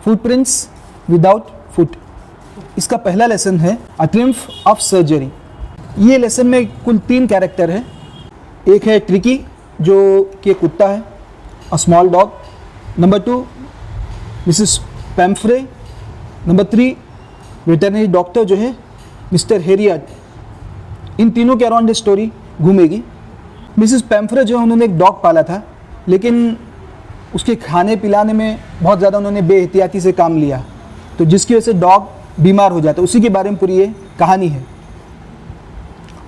Footprints without foot. इसका पहला lesson है अ ट्रिम्फ ऑफ सर्जरी। ये लेसन में कुल 3 कैरेक्टर है। एक है ट्रिकी जो कि कुत्ता है, अ small dog. Number 2 Mrs पैम्फ्रे। Number 3 veterinary doctor जो है मिस्टर हेरियट। इन तीनों के अराउंड स्टोरी घूमेगी। मिसेस पैम्फ्रे जो है उन्होंने एक डॉग पाला था, लेकिन उसके खाने पिलाने में बहुत ज़्यादा उन्होंने बेएहतियाती से काम लिया, तो जिसकी वजह से डॉग बीमार हो जाता है। उसी के बारे में पूरी ये कहानी है।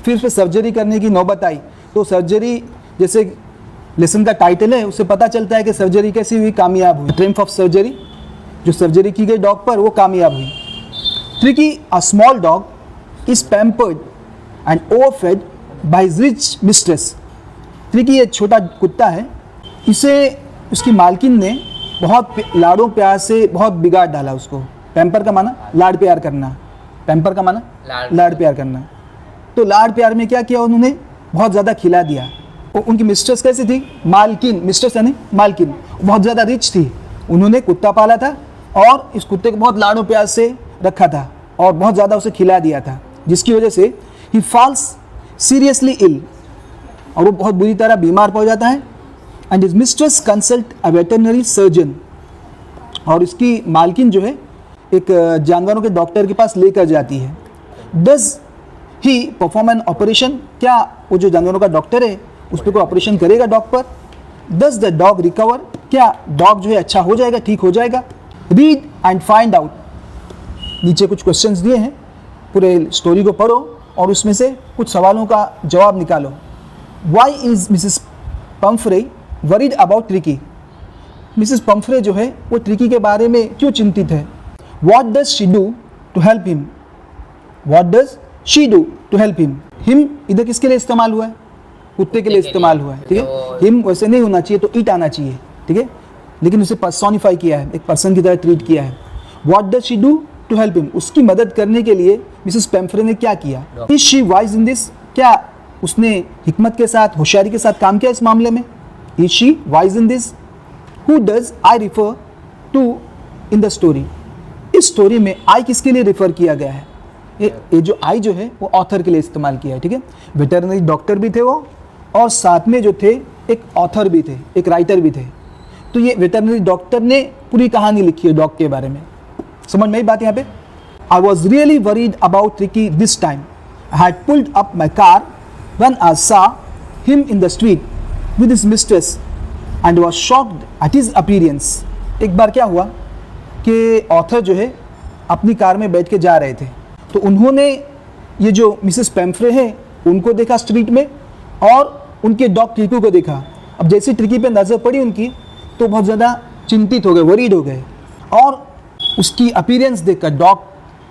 फिर उस पर सर्जरी करने की नौबत आई, तो सर्जरी जैसे लेसन का टाइटल है उससे पता चलता है कि सर्जरी कैसी हुई, कामयाब हुई। ट्रिम्फ ऑफ सर्जरी, जो सर्जरी की गई डॉग पर वो कामयाब हुई। Tricki a small dog is pampered and overfed by his rich mistress. Tricki एक छोटा कुत्ता है, इसे उसकी मालकिन ने बहुत लाड़ों प्यार से बहुत बिगाड़ डाला उसको। पैम्पर का माना लाड़ प्यार करना, पैम्पर का माना लाड़ प्यार करना। तो लाड़ प्यार में क्या किया, उन्होंने बहुत ज़्यादा खिला दिया। और उनकी मिस्ट्रेस कैसी थी, मालकिन, मिस्ट्रेस यानी मालकिन, बहुत ज़्यादा रिच थी। उन्होंने कुत्ता पाला था और इस कुत्ते को बहुत लाड़ों प्यार से रखा था और बहुत ज़्यादा उसे खिला दिया था, जिसकी वजह से ही फॉल्स सीरियसली इल, और वो बहुत बुरी तरह बीमार पड़ जाता है। And his mistress consult a veterinary surgeon, और इसकी मालकिन जो है एक जानवरों के डॉक्टर के पास लेकर जाती है। Does he perform an operation, क्या वो जो जानवरों का डॉक्टर है उस पर कोई ऑपरेशन करेगा डॉग पर। डज द डॉग रिकवर, क्या डॉग जो है अच्छा हो जाएगा, ठीक हो जाएगा। रीड एंड फाइंड आउट, नीचे कुछ क्वेश्चंस दिए हैं, पूरे स्टोरी को पढ़ो और उसमें से कुछ सवालों का जवाब निकालो। Why is Mrs Pumphrey worried about Tricki, Mrs Pumphrey जो है वो ट्रिकी के बारे में क्यों चिंतित है। What does she do to help him? What does she do to help him? Him इधर किसके लिए इस्तेमाल हुआ है, कुत्ते के लिए इस्तेमाल हुआ है, ठीक है। हिम वैसे नहीं होना चाहिए, तो इट आना चाहिए, ठीक है, लेकिन उसे पर्सोनिफाई किया है, एक पर्सन की तरह ट्रीट किया है। What does she do to help him? उसकी मदद करने के लिए मिसेस पैम्फ्रे ने क्या किया। Is she wise in this? क्या उसने हिकमत के साथ, होशियारी के साथ काम किया इस मामले में। Is she wise in this? Who does I refer to in the story? इस स्टोरी में आई किसके लिए रेफर किया गया है, ये जो आई जो है वो ऑथर के लिए इस्तेमाल किया है, ठीक है। वेटरनरी डॉक्टर भी थे वो, और साथ में जो थे एक ऑथर भी थे, एक राइटर भी थे। तो ये वेटरनरी डॉक्टर ने पूरी कहानी लिखी है डॉग के बारे में। समझ में आई बात यहाँ पे। I was really worried about tricky this time. I had pulled up my car when I saw him in the street with his mistress and was shocked at his appearance. एक बार क्या हुआ कि ऑथर जो है अपनी car में बैठ के जा रहे थे, तो उन्होंने ये जो मिसेस पैम्फ्रे है उनको देखा स्ट्रीट में, और उनके डॉग ट्रिकी को देखा। अब जैसे ट्रिकी पे नज़र पड़ी उनकी, तो बहुत ज़्यादा चिंतित हो गए, वरीड हो गए, और उसकी अपीयरेंस देखकर, डॉग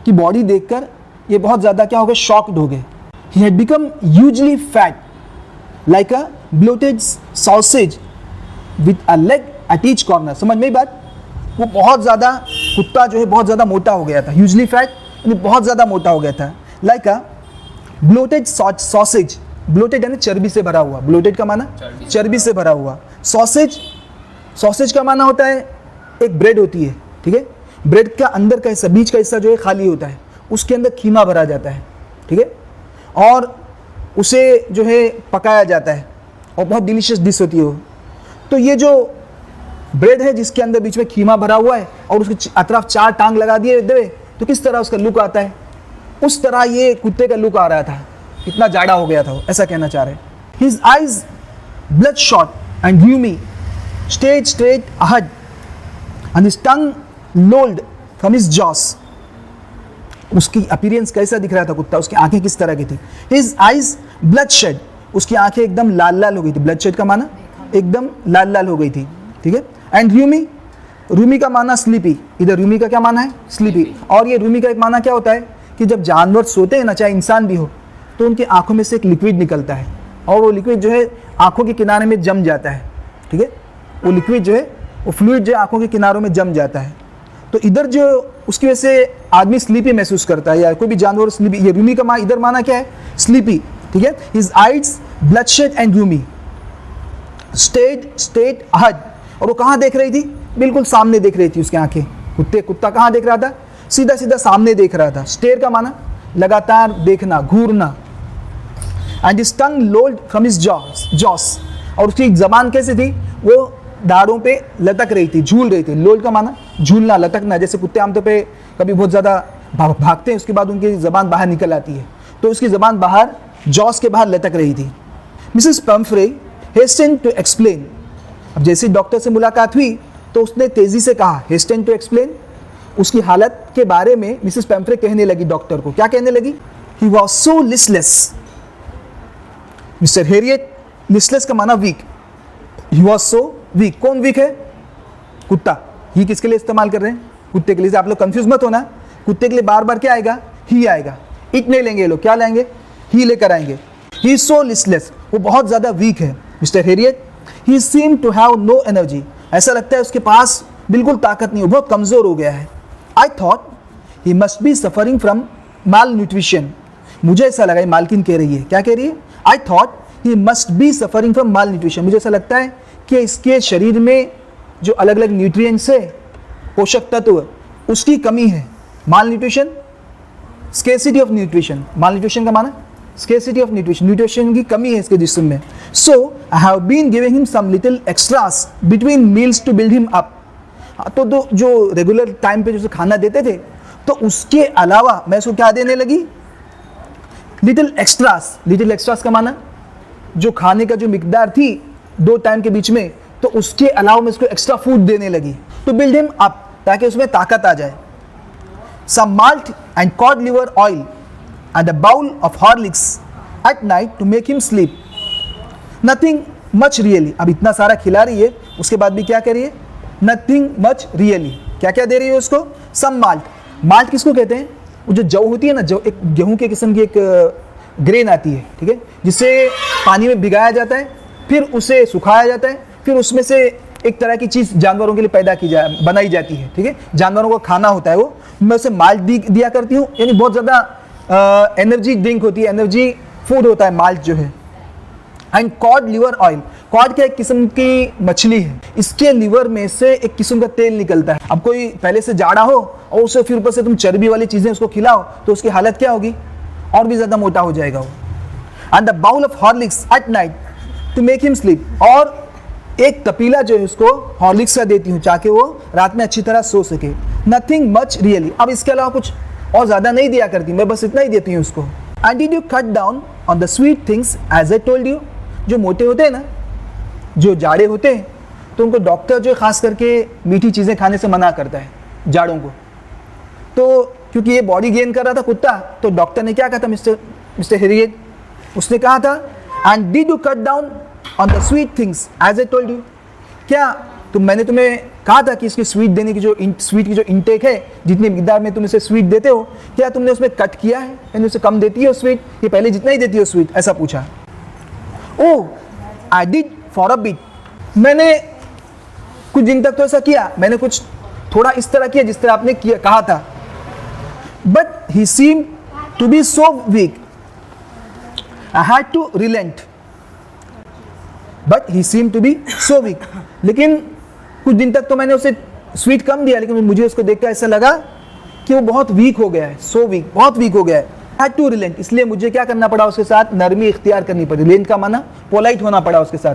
की बॉडी देखकर ये बहुत ज़्यादा क्या हो गए, शॉक्ड हो गए। He had become hugely fat like a bloated sausage with a leg at each corner. समझ में बात, वो बहुत ज़्यादा, कुत्ता जो है बहुत ज़्यादा मोटा हो गया था। ह्यूजली फैट यानी बहुत ज़्यादा मोटा हो गया था। लाइक अ ब्लोटेड सॉसेज, ब्लोटेड यानी चर्बी से भरा हुआ, ब्लोटेड का माना चर्बी से भरा हुआ। सॉसेज, सॉसेज का माना होता है एक ब्रेड होती है, ठीक है। ब्रेड का अंदर का हिस्सा, बीच का हिस्सा जो है खाली होता है, उसके अंदर खीमा भरा जाता है, ठीक है, और उसे जो है पकाया जाता है और बहुत डिलीशियस डिश होती है वो। तो ये जो ब्रेड है जिसके अंदर बीच में खीमा भरा हुआ है और उसके अतराफ 4 टांग लगा दिए दे, तो किस तरह उसका लुक आता है, उस तरह ये कुत्ते का लुक आ रहा था। इतना जाड़ा हो गया था वो, ऐसा कहना चाह रहे हैं। His eyes bloodshot and rheumy stared straight ahead and his tongue lolled from his jaws. उसकी अपीयरेंस कैसा दिख रहा था कुत्ता, उसकी आंखें किस तरह की थी। हिज आइज ब्लड शेड, उसकी आंखें एकदम लाल लाल हो गई थी। ब्लड शेड का माना एकदम लाल लाल हो गई थी, ठीक है। एंड रूमी, रूमी का माना स्लीपी, इधर रूमी का क्या माना है, स्लीपी। और ये रूमी का एक माना क्या होता है कि जब जानवर सोते हैं ना, चाहे इंसान भी हो, तो उनकी आंखों में से एक लिक्विड निकलता है, और वो लिक्विड जो है आंखों के किनारे में जम जाता है, ठीक है। वो लिक्विड जो है, वो फ्लूइड जो है आंखों के किनारों में जम जाता है। तो इधर जो उसकी वजह से आदमी स्लीपी महसूस करता है, या कोई भी जानवर स्लीपी। ये रूमी का इधर माना क्या है, स्लीपी, ठीक है। His eyes bloodshot and rheumy stared ahead, और वो कहाँ देख रही थी, बिल्कुल सामने देख रही थी उसकी आंखें, कुत्ता कहाँ देख रहा था? सीधा सीधा सामने देख रहा था। स्टेयर का माना लगातार देखना, घूरना। And his tongue lolled from his jaws, और उसकी जबान कैसी थी? वो दाढ़ों पे लटक रही थी, झूल रही थी। लोल्ड का माना झूलना, लटकना। जैसे कुत्ते आमतौर पे कभी बहुत ज़्यादा भागते हैं, उसके बाद उनकी ज़बान बाहर निकल आती है, तो उसकी ज़बान बाहर जॉस के बाहर लटक रही थी। Mrs Pumphrey hastened to explain. अब जैसे डॉक्टर से मुलाकात हुई तो उसने तेज़ी से कहा, हेस्टेन टू एक्सप्लेन, उसकी हालत के बारे में मिसेस पम्फ्रे कहने लगी डॉक्टर को। क्या कहने लगी? He was so listless. Mr Herriot, listless का माना weak, he was so weak. कौन वीक है? कुत्ता। ही किसके लिए इस्तेमाल कर रहे हैं? कुत्ते के लिए। आप लोग कंफ्यूज मत होना, कुत्ते के लिए बार बार क्या आएगा? ही आएगा। इट नहीं लेंगे ये लोग, क्या लेंगे? ही लेकर आएंगे। ही इज सो लिस्टलेस, वो बहुत ज़्यादा वीक है। Mr Herriot, he seem to have no energy, ऐसा लगता है उसके पास बिल्कुल ताकत नहीं है, बहुत कमज़ोर हो गया है। I thought he must be suffering from mall nutrition, मुझे ऐसा लगा, ये मालकिन कह रही है, क्या कह रही है? I thought he must be suffering from mall nutrition, मुझे ऐसा लगता है कि इसके शरीर में जो अलग अलग न्यूट्रिएंट्स है, पोषक तत्व, उसकी कमी है। Malnutrition, scarcity of nutrition. Malnutrition का माना स्केर्सिटी ऑफ न्यूट्रिशन, न्यूट्रिशन की कमी है इसके जिस्म में। So I have been giving him some little extras between meals to build him up. तो जो रेगुलर टाइम पे जो खाना देते थे, तो उसके अलावा मैं उसको क्या देने लगी? Little extras. लिटिल एक्स्ट्रास का माना जो खाने का जो मिकदार थी 2 टाइम के बीच में, तो उसके अलावा मैं उसको एक्स्ट्रा फूड देने लगी टू बिल्ड हिम अप, ताकि उसमें ताकत आ जाए। Some malt and cod liver oil and a bowl of Horlicks at night to make him sleep. Nothing much really. अब इतना सारा खिला रही है, उसके बाद भी क्या कह रही है? Nothing much really. क्या क्या दे रही है उसको? सम माल्ट। माल्ट किसको कहते हैं? वो जो जौ होती है ना, जौ एक गेहूं के किस्म की एक ग्रेन आती है, ठीक है, जिसे पानी में भिगाया जाता है, फिर उसे सुखाया जाता है, फिर उसमें से एक तरह की चीज़ जानवरों के लिए बनाई जाती है, ठीक है, जानवरों को खाना होता है वो। मैं उसे माल्ट दिया करती हूँ, यानी बहुत ज़्यादा एनर्जी ड्रिंक होती है, एनर्जी फूड होता है माल्ट जो है। And cod liver oil, cod क्या एक किस्म की मछली है, इसके लिवर में से एक किस्म का तेल निकलता है। अब कोई पहले से जाड़ा हो और उसे फिर ऊपर से तुम चर्बी वाली चीज़ें उसको खिलाओ, तो उसकी हालत क्या होगी? और भी ज़्यादा मोटा हो जाएगा वो। And the bowl of Horlicks at night to make him sleep, और एक तपीला जो है उसको हॉर्लिक्स का देती हूँ ताकि वो रात में अच्छी तरह सो सके। Nothing much really. अब इसके अलावा कुछ और ज़्यादा नहीं दिया करती, मैं बस इतना ही देती हूँ उसको। And did you cut down on the sweet things as I told you. जो मोटे होते हैं ना, जो जाड़े होते हैं, तो उनको डॉक्टर जो खास करके मीठी चीज़ें खाने से मना करता है जाड़ों को। तो क्योंकि ये बॉडी गेन कर रहा था कुत्ता, तो डॉक्टर ने क्या कहा था मिस्टर हेरियट, उसने कहा था and did you cut down on the sweet things as I told you. क्या मैंने तुम्हें कहा था कि इसकी स्वीट देने की स्वीट की जो इंटेक है, जितनी मिकदार में तुम इसे स्वीट देते हो, क्या तुमने उसमें कट किया है, यानी उसे कम देती हो स्वीट, ये पहले जितना ही देती हो स्वीट, ऐसा पूछा। Oh I did for a bit, मैंने कुछ दिन तक तो ऐसा किया, मैंने कुछ थोड़ा इस तरह किया जिस तरह आपने किया कहा था। But he seem to be so weak I had to relent. But he seem to be so weak, लेकिन कुछ दिन तक तो मैंने उसे स्वीट कम दिया, लेकिन मुझे उसको देखकर ऐसा लगा कि वो बहुत वीक हो गया है, सो वीक, बहुत वीक हो गया है। हैड टू रिलेंट, इसलिए मुझे क्या करना पड़ा उसके साथ? नरमी इख्तियार करनी पड़ी। रिलेंट का माना पोलाइट होना पड़ा उसके साथ।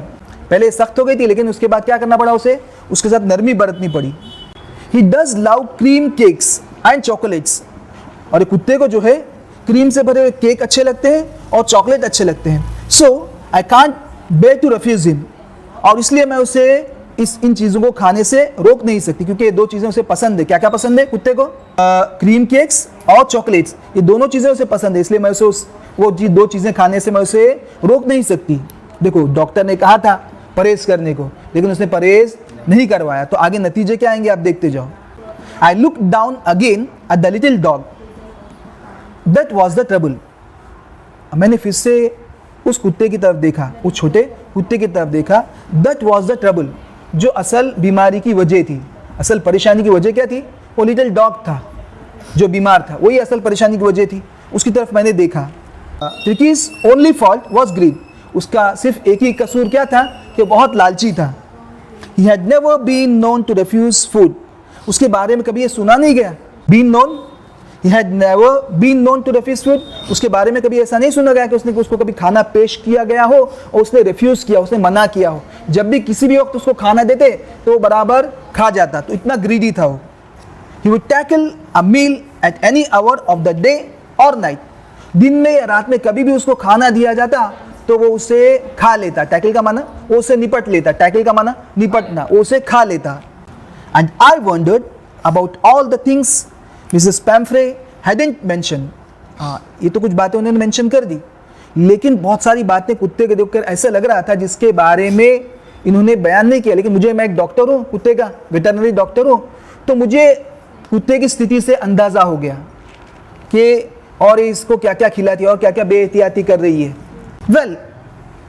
पहले सख्त हो गई थी, लेकिन उसके बाद क्या करना पड़ा उसे? उसके साथ नरमी बरतनी पड़ी। He does love cream cakes and chocolates, और कुत्ते को जो है क्रीम से भरे हुए केक अच्छे लगते हैं और चॉकलेट अच्छे लगते हैं। So I can't bear to refuse him, और इसलिए मैं उसे इन चीज़ों को खाने से रोक नहीं सकती, क्योंकि ये 2 चीज़ें उसे पसंद है। क्या क्या पसंद है कुत्ते को? क्रीम केक्स और चॉकलेट्स, ये दोनों चीज़ें उसे पसंद है, इसलिए मैं उसे वो 2 चीज़ें खाने से मैं उसे रोक नहीं सकती। देखो, डॉक्टर ने कहा था परहेज करने को, लेकिन उसने परहेज नहीं करवाया, तो आगे नतीजे क्या आएंगे आप देखते जाओ। I look down again at the little dog, that was the trouble. मैंने फिर से उस कुत्ते की तरफ देखा, उस छोटे कुत्ते की तरफ देखा। दैट वॉज द ट्रबल, जो असल बीमारी की वजह थी, असल परेशानी की वजह क्या थी? वो लिटिल डॉग था जो बीमार था, वही असल परेशानी की वजह थी। उसकी तरफ मैंने देखा। Tricki's only fault was greed, उसका सिर्फ एक ही कसूर क्या था कि बहुत लालची था। He had never been known to refuse food, उसके बारे में कभी ये सुना नहीं गया। Been known, he had never been known to refuse food, उसके बारे में कभी ऐसा नहीं सुना गया कि उसको कभी खाना पेश किया गया हो और उसने रिफ्यूज किया, उसने मना किया हो। जब भी किसी भी वक्त उसको खाना देते तो वो बराबर खा जाता, तो इतना ग्रीडी था वो। He would tackle a meal at any hour of the day और नाइट, दिन में या रात में कभी भी उसको खाना दिया जाता तो वो उसे खा लेता। टैकल का माना वो उसे निपट लेता, टैकल का माना निपटना, वो उसे खा लेता। And I wandered about all the things Mrs पैम्फ्रे hadn't mention, ये तो कुछ बातें उन्होंने मेंशन कर दी, लेकिन बहुत सारी बातें कुत्ते के देखकर ऐसा लग रहा था जिसके बारे में इन्होंने बयान नहीं किया। लेकिन मैं एक डॉक्टर हूँ, कुत्ते का वेटरनरी डॉक्टर हूँ, तो मुझे कुत्ते की स्थिति से अंदाज़ा हो गया कि और इसको क्या क्या खिलाती है और क्या क्या बेहतियाती कर रही है। Well,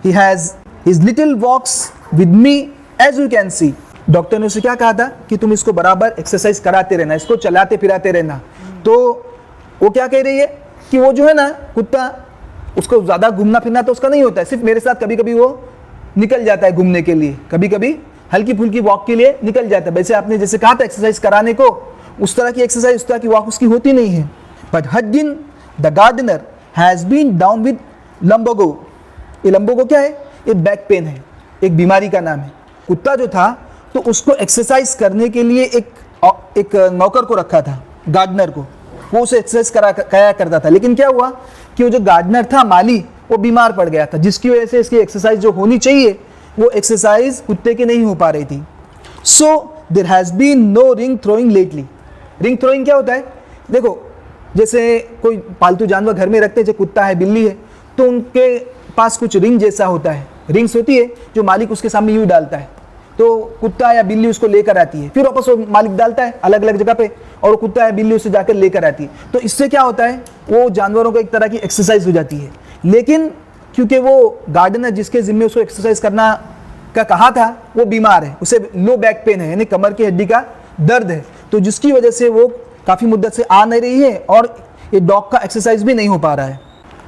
he has his little walks with me as you can see, doctor ने उसे क्या कहा था कि तुम इसको बराबर एक्सरसाइज कराते रहना, इसको चलाते फिराते रहना। तो वो क्या कह रही है कि वो जो है ना कुत्ता, उसको ज़्यादा घूमना फिरना तो उसका नहीं होता है, सिर्फ मेरे साथ कभी कभी वो निकल जाता है घूमने के लिए, कभी कभी हल्की फुल्की वॉक के लिए निकल जाता है। वैसे आपने जैसे कहा था एक्सरसाइज कराने को, उस तरह की एक्सरसाइज, उस तरह की वॉक उसकी होती नहीं है। But Hodgkin the gardener has been down with lumbago, ये लंबोगो क्या है? ये बैक पेन है, एक बीमारी का नाम है। कुत्ता जो था तो उसको एक्सरसाइज करने के लिए एक नौकर को रखा था, गार्डनर को, वो उसे एक्सरसाइज कराया करता था। लेकिन क्या हुआ कि वो जो गार्डनर था, माली, वो बीमार पड़ गया था, जिसकी वजह से इसकी एक्सरसाइज जो होनी चाहिए वो एक्सरसाइज कुत्ते की नहीं हो पा रही थी। So there has been no ring throwing lately. Ring throwing क्या होता है? देखो, जैसे कोई पालतू जानवर घर में रखते हैं, जैसे कुत्ता है, बिल्ली है, तो उनके पास कुछ रिंग जैसा होता है, रिंग्स होती है जो मालिक उसके सामने यूँ डालता है, तो कुत्ता या बिल्ली उसको लेकर आती है, फिर वापस वो मालिक डालता है अलग अलग जगह पे, और वो कुत्ता या बिल्ली उसे जाकर लेकर आती है। तो इससे क्या होता है, वो जानवरों को एक तरह की एक्सरसाइज हो जाती है। लेकिन क्योंकि वो गार्डनर जिसके जिम्मे उसको एक्सरसाइज करना का कहा था, वो बीमार है, उसे लो बैक पेन है, यानी कमर की हड्डी का दर्द है, तो जिसकी वजह से वो काफ़ी मुद्दत से आ नहीं रही है और ये डॉग का एक्सरसाइज भी नहीं हो पा रहा है।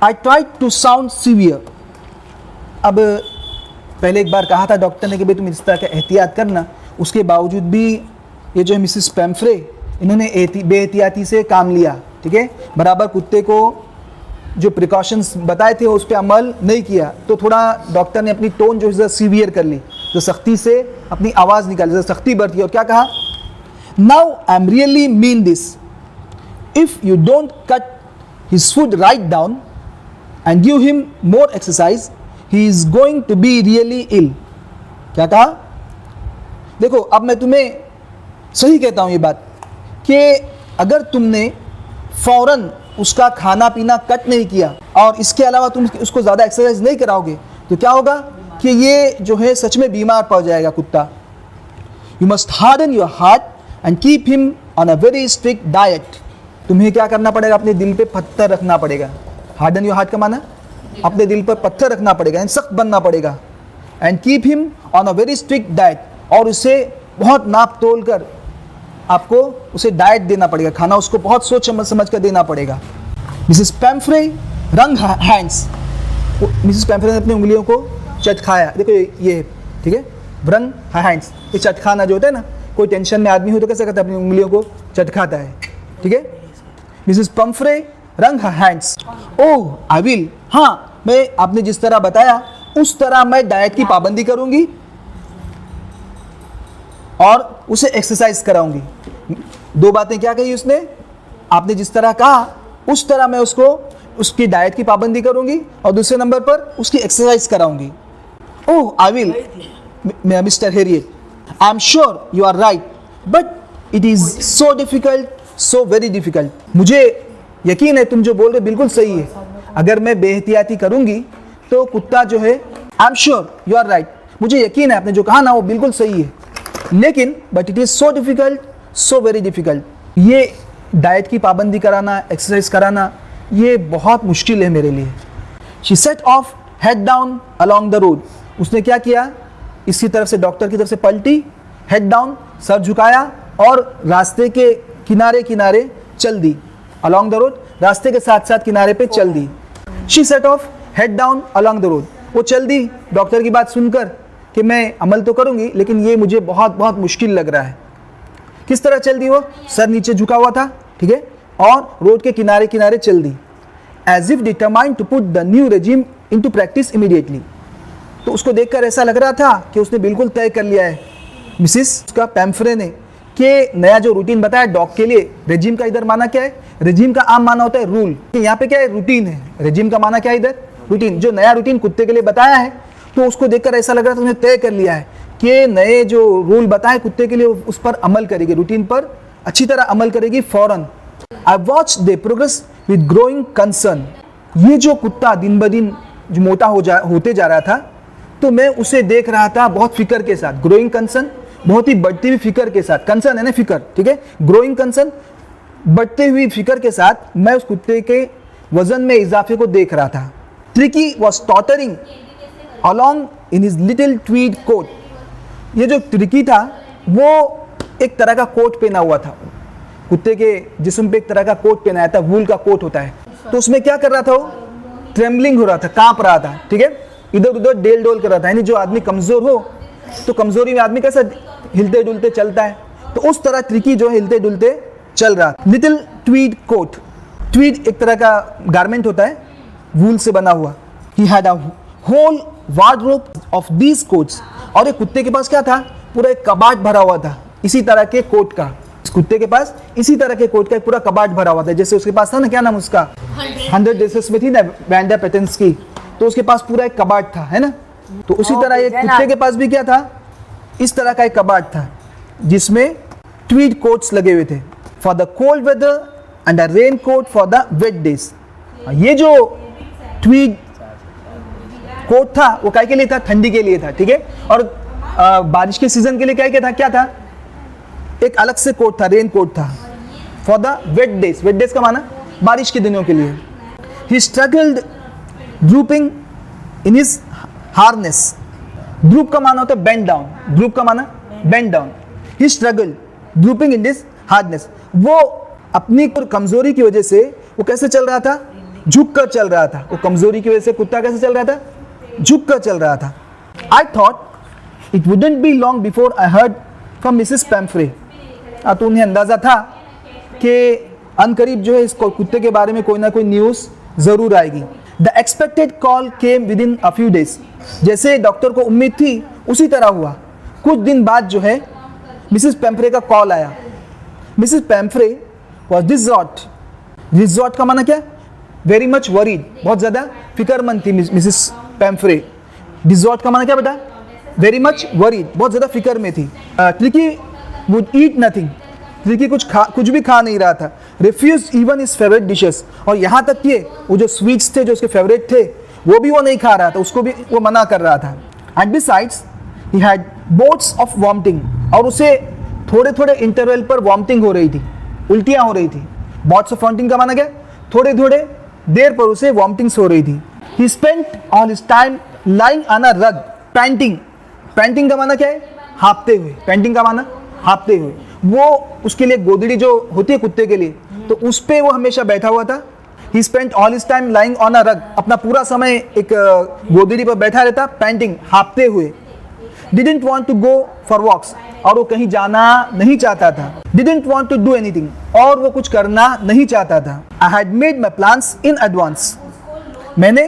I try to sound severe, अब पहले एक बार कहा था डॉक्टर ने कि भाई तुम इस तरह का एहतियात करना, उसके बावजूद भी ये जो है मिसेस पैम्फ्रे, इन्होंने बेहतियाती से काम लिया, ठीक है, बराबर कुत्ते को जो प्रिकॉशंस बताए थे उस पर अमल नहीं किया। तो थोड़ा डॉक्टर ने अपनी टोन जो है सीवियर कर ली, जो सख्ती से अपनी आवाज़ निकाली, जो सख्ती बरती, और क्या कहा, now I am really mean this, if you don't cut his food right down and give him more exercise he is going to be really ill. क्या कहा? देखो, अब मैं तुम्हें सही कहता हूँ ये बात कि अगर तुमने फ़ौरन उसका खाना पीना कट नहीं किया और इसके अलावा तुम उसको ज़्यादा एक्सरसाइज नहीं कराओगे तो क्या होगा कि ये जो है सच में बीमार पड़ जाएगा कुत्ता। You must harden your heart and keep him on a very strict diet. तुम्हें क्या करना पड़ेगा? अपने दिल पे पत्थर रखना पड़ेगा। हार्डन योर हार्ट का माना अपने दिल पर पत्थर रखना पड़ेगा, एंड सख्त बनना पड़ेगा। And keep him on a very strict diet, और उसे बहुत नाप तोल कर आपको उसे डाइट देना पड़ेगा, खाना उसको बहुत सोच समझ कर देना पड़ेगा। मिसेस पैम्फ्रे रंग हैंड्स, मिसेस पैम्फ्रे ने अपनी उंगलियों को चटखाया। देखो ये ठीक है, रंग हैंड्स, ये चटखाना जो होता है ना, कोई टेंशन में आदमी हो तो कैसे करता है, अपनी उंगलियों को चटखाता है, ठीक है। मिसेस पैम्फ्रे रंग हैंड्स, ओह आई विल, हाँ मैं आपने जिस तरह बताया उस तरह मैं डाइट की पाबंदी करूंगी और उसे एक्सरसाइज कराऊंगी। दो बातें क्या कही उसने? आपने जिस तरह कहा उस तरह मैं उसको उसकी डाइट की पाबंदी करूंगी और दूसरे नंबर पर उसकी एक्सरसाइज कराऊंगी। Oh I will Mr Herriot, I am sure you are right, but it is so difficult, so very difficult. मुझे यकीन है तुम जो बोल रहे बिल्कुल सही है। अगर मैं बेहतियाती करूंगी तो कुत्ता जो है, I am sure you are right, मुझे यकीन है आपने जो कहा ना वो बिल्कुल सही है, लेकिन but it is so difficult, so very difficult. ये डाइट की पाबंदी कराना, एक्सरसाइज कराना, ये बहुत मुश्किल है मेरे लिए। She set off head down along the road, उसने क्या किया, इसकी तरफ से डॉक्टर की तरफ से पलटी, हेड डाउन, सर झुकाया और रास्ते के किनारे किनारे चल दी। अलॉन्ग द रोड, रास्ते के साथ साथ किनारे पे चल दी। She set off head down along the road, वो चल दी डॉक्टर की बात सुनकर कि मैं अमल तो करूंगी लेकिन ये मुझे बहुत बहुत मुश्किल लग रहा है। किस तरह चल दी वो? सर नीचे झुका हुआ था, ठीक है, और रोड के किनारे किनारे चल दी, as if determined to put the new regime into practice immediately. तो उसको देखकर ऐसा लग रहा था कि उसने बिल्कुल तय कर लिया है, मिसिस उसका पैम्फ्रे ने, कि नया जो रूटीन बताया डॉग के लिए, रेजिम का इधर माना क्या है? रेजिम का आम माना होता है रूल, यहाँ पे क्या है? रूटीन है। रेजिम का माना क्या है इधर? रूटीन। जो नया रूटीन कुत्ते के लिए बताया है, तो उसको देखकर ऐसा लग रहा था उसने तय कर लिया है कि नए जो रूल बताए कुत्ते के लिए उस पर अमल करेगी, रूटीन पर अच्छी तरह अमल करेगी फौरन। I watch they progress with growing concern. ये जो कुत्ता दिन ब दिन जो मोटा होते जा रहा था, तो मैं उसे देख रहा था बहुत फिक्र के साथ। ग्रोइंग कंसर्न, बहुत ही बढ़ती हुई फिक्र के साथ। कंसर्न है ना, फिक्र, ठीक है। ग्रोइंग कंसर्न, बढ़ते हुई फिक्र के साथ मैं उस कुत्ते के वजन में इजाफे को देख रहा था। Tricki was tottering along in his little tweed coat. ये जो ट्रिकी था वो एक तरह का कोट पहना हुआ था, कुत्ते के जिस्म पे एक तरह का कोट पहनाया था, वूल का कोट होता है। तो उसमें क्या कर रहा था वो? ट्रेम्बलिंग हो रहा था, कांप रहा था, ठीक है, इधर उधर डेल डोल कर रहा था। यानी जो आदमी कमजोर हो तो कमजोरी में आदमी कैसा हिलते डुलते चलता है, तो उस तरह ट्रिकी जो है हिलते डुलते चल रहा। लिटिल ट्वीड कोट, ट्वीड एक तरह का गारमेंट होता है वूल से बना हुआ। He had a whole wardrobe of these coats. और एक कुत्ते के पास क्या था? पूरा एक कबाड़ भरा हुआ था इसी तरह के कोट का। इस कुत्ते के पास इसी तरह के कोट का एक पूरा कबाड़ भरा हुआ था। जैसे उसके पास था ना, क्या नाम उसका, 100 ड्रेसेस में थी ना वैंडा पेटेंस की, तो उसके पास पूरा एक कबाड़ था, है ना। तो उसी तरह एक कुत्ते के पास भी क्या था? इस तरह का एक कबाड़ था जिसमें ट्वीड कोट्स लगे हुए थे, for the cold weather and a raincoat for the wet days. ये जो ट्वीड कोट था वो काय के लिए था? ठंडी के लिए था, ठीक है। और बारिश के सीजन के लिए क्या था? एक अलग से कोट था, रेन कोट था, for the wet days. Wet days का माना बारिश के दिनों के लिए। He struggled drooping in his harness. Droop का माना होता है बेंड डाउन, ड्रूप का माना bend down. He struggled drooping in his harness. वो अपनी कमजोरी की वजह से वो कैसे चल रहा था? झुक कर चल रहा था। वो कमजोरी की वजह से कुत्ता कैसे चल रहा था? झुक कर चल रहा था। आई thought it wouldn't be long before I heard from Mrs पैम्फ्रे। तो उन्हें अंदाजा था कि अनकरीब जो है इस कुत्ते के बारे में कोई ना कोई न्यूज़ ज़रूर आएगी। The expected call came with in a few days. जैसे डॉक्टर को उम्मीद थी उसी तरह हुआ। कुछ दिन बाद जो है मिसेस पैम्फ्रे का कॉल आया। Mrs पैम्फ्रे was डिसऑर्ट। डिसऑर्ट का माना क्या? वेरी मच वरीड, बहुत ज़्यादा फिक्रमंद थी मिसेस पैम्फ्रे। डिसऑर्ट का माना क्या बेटा? वेरी मच वरीड, बहुत ज़्यादा फिक्र में थी। Tricki would eat nothing. Tricki कुछ भी खा नहीं रहा था। Refuse even his favourite dishes. और यहाँ तक कि वो जो स्वीट्स थे जो उसके फेवरेट थे वो भी वो नहीं खा रहा था, उसको भी वो मना कर रहा था। And besides he had boats of vomiting. और उसे थोड़े थोड़े इंटरवल पर वॉमिटिंग हो रही थी, उल्टियाँ हो रही थी। बोट्स ऑफ वॉमिटिंग का माना क्या? थोड़े थोड़े देर पर उसे वॉमिटिंग्स हो रही थी। ही spent all his time lying on a रग पैंटिंग। पैंटिंग का माना क्या है? हाँपते हुए। पैंटिंग का माना हाँपते हुए। वो उसके लिए गोदड़ी जो होती है कुत्ते के लिए, तो उस पे वो हमेशा बैठा हुआ था। ही spent all his time lying on a रग। अपना पूरा समय एक गोदड़ी पर बैठा रहता, पैंटिंग, हाँपते हुए। Didn't want to go for walks. और वो कहीं जाना नहीं चाहता था। Didn't want to do anything. और वो कुछ करना नहीं चाहता था। I had made my plans in advance. मैंने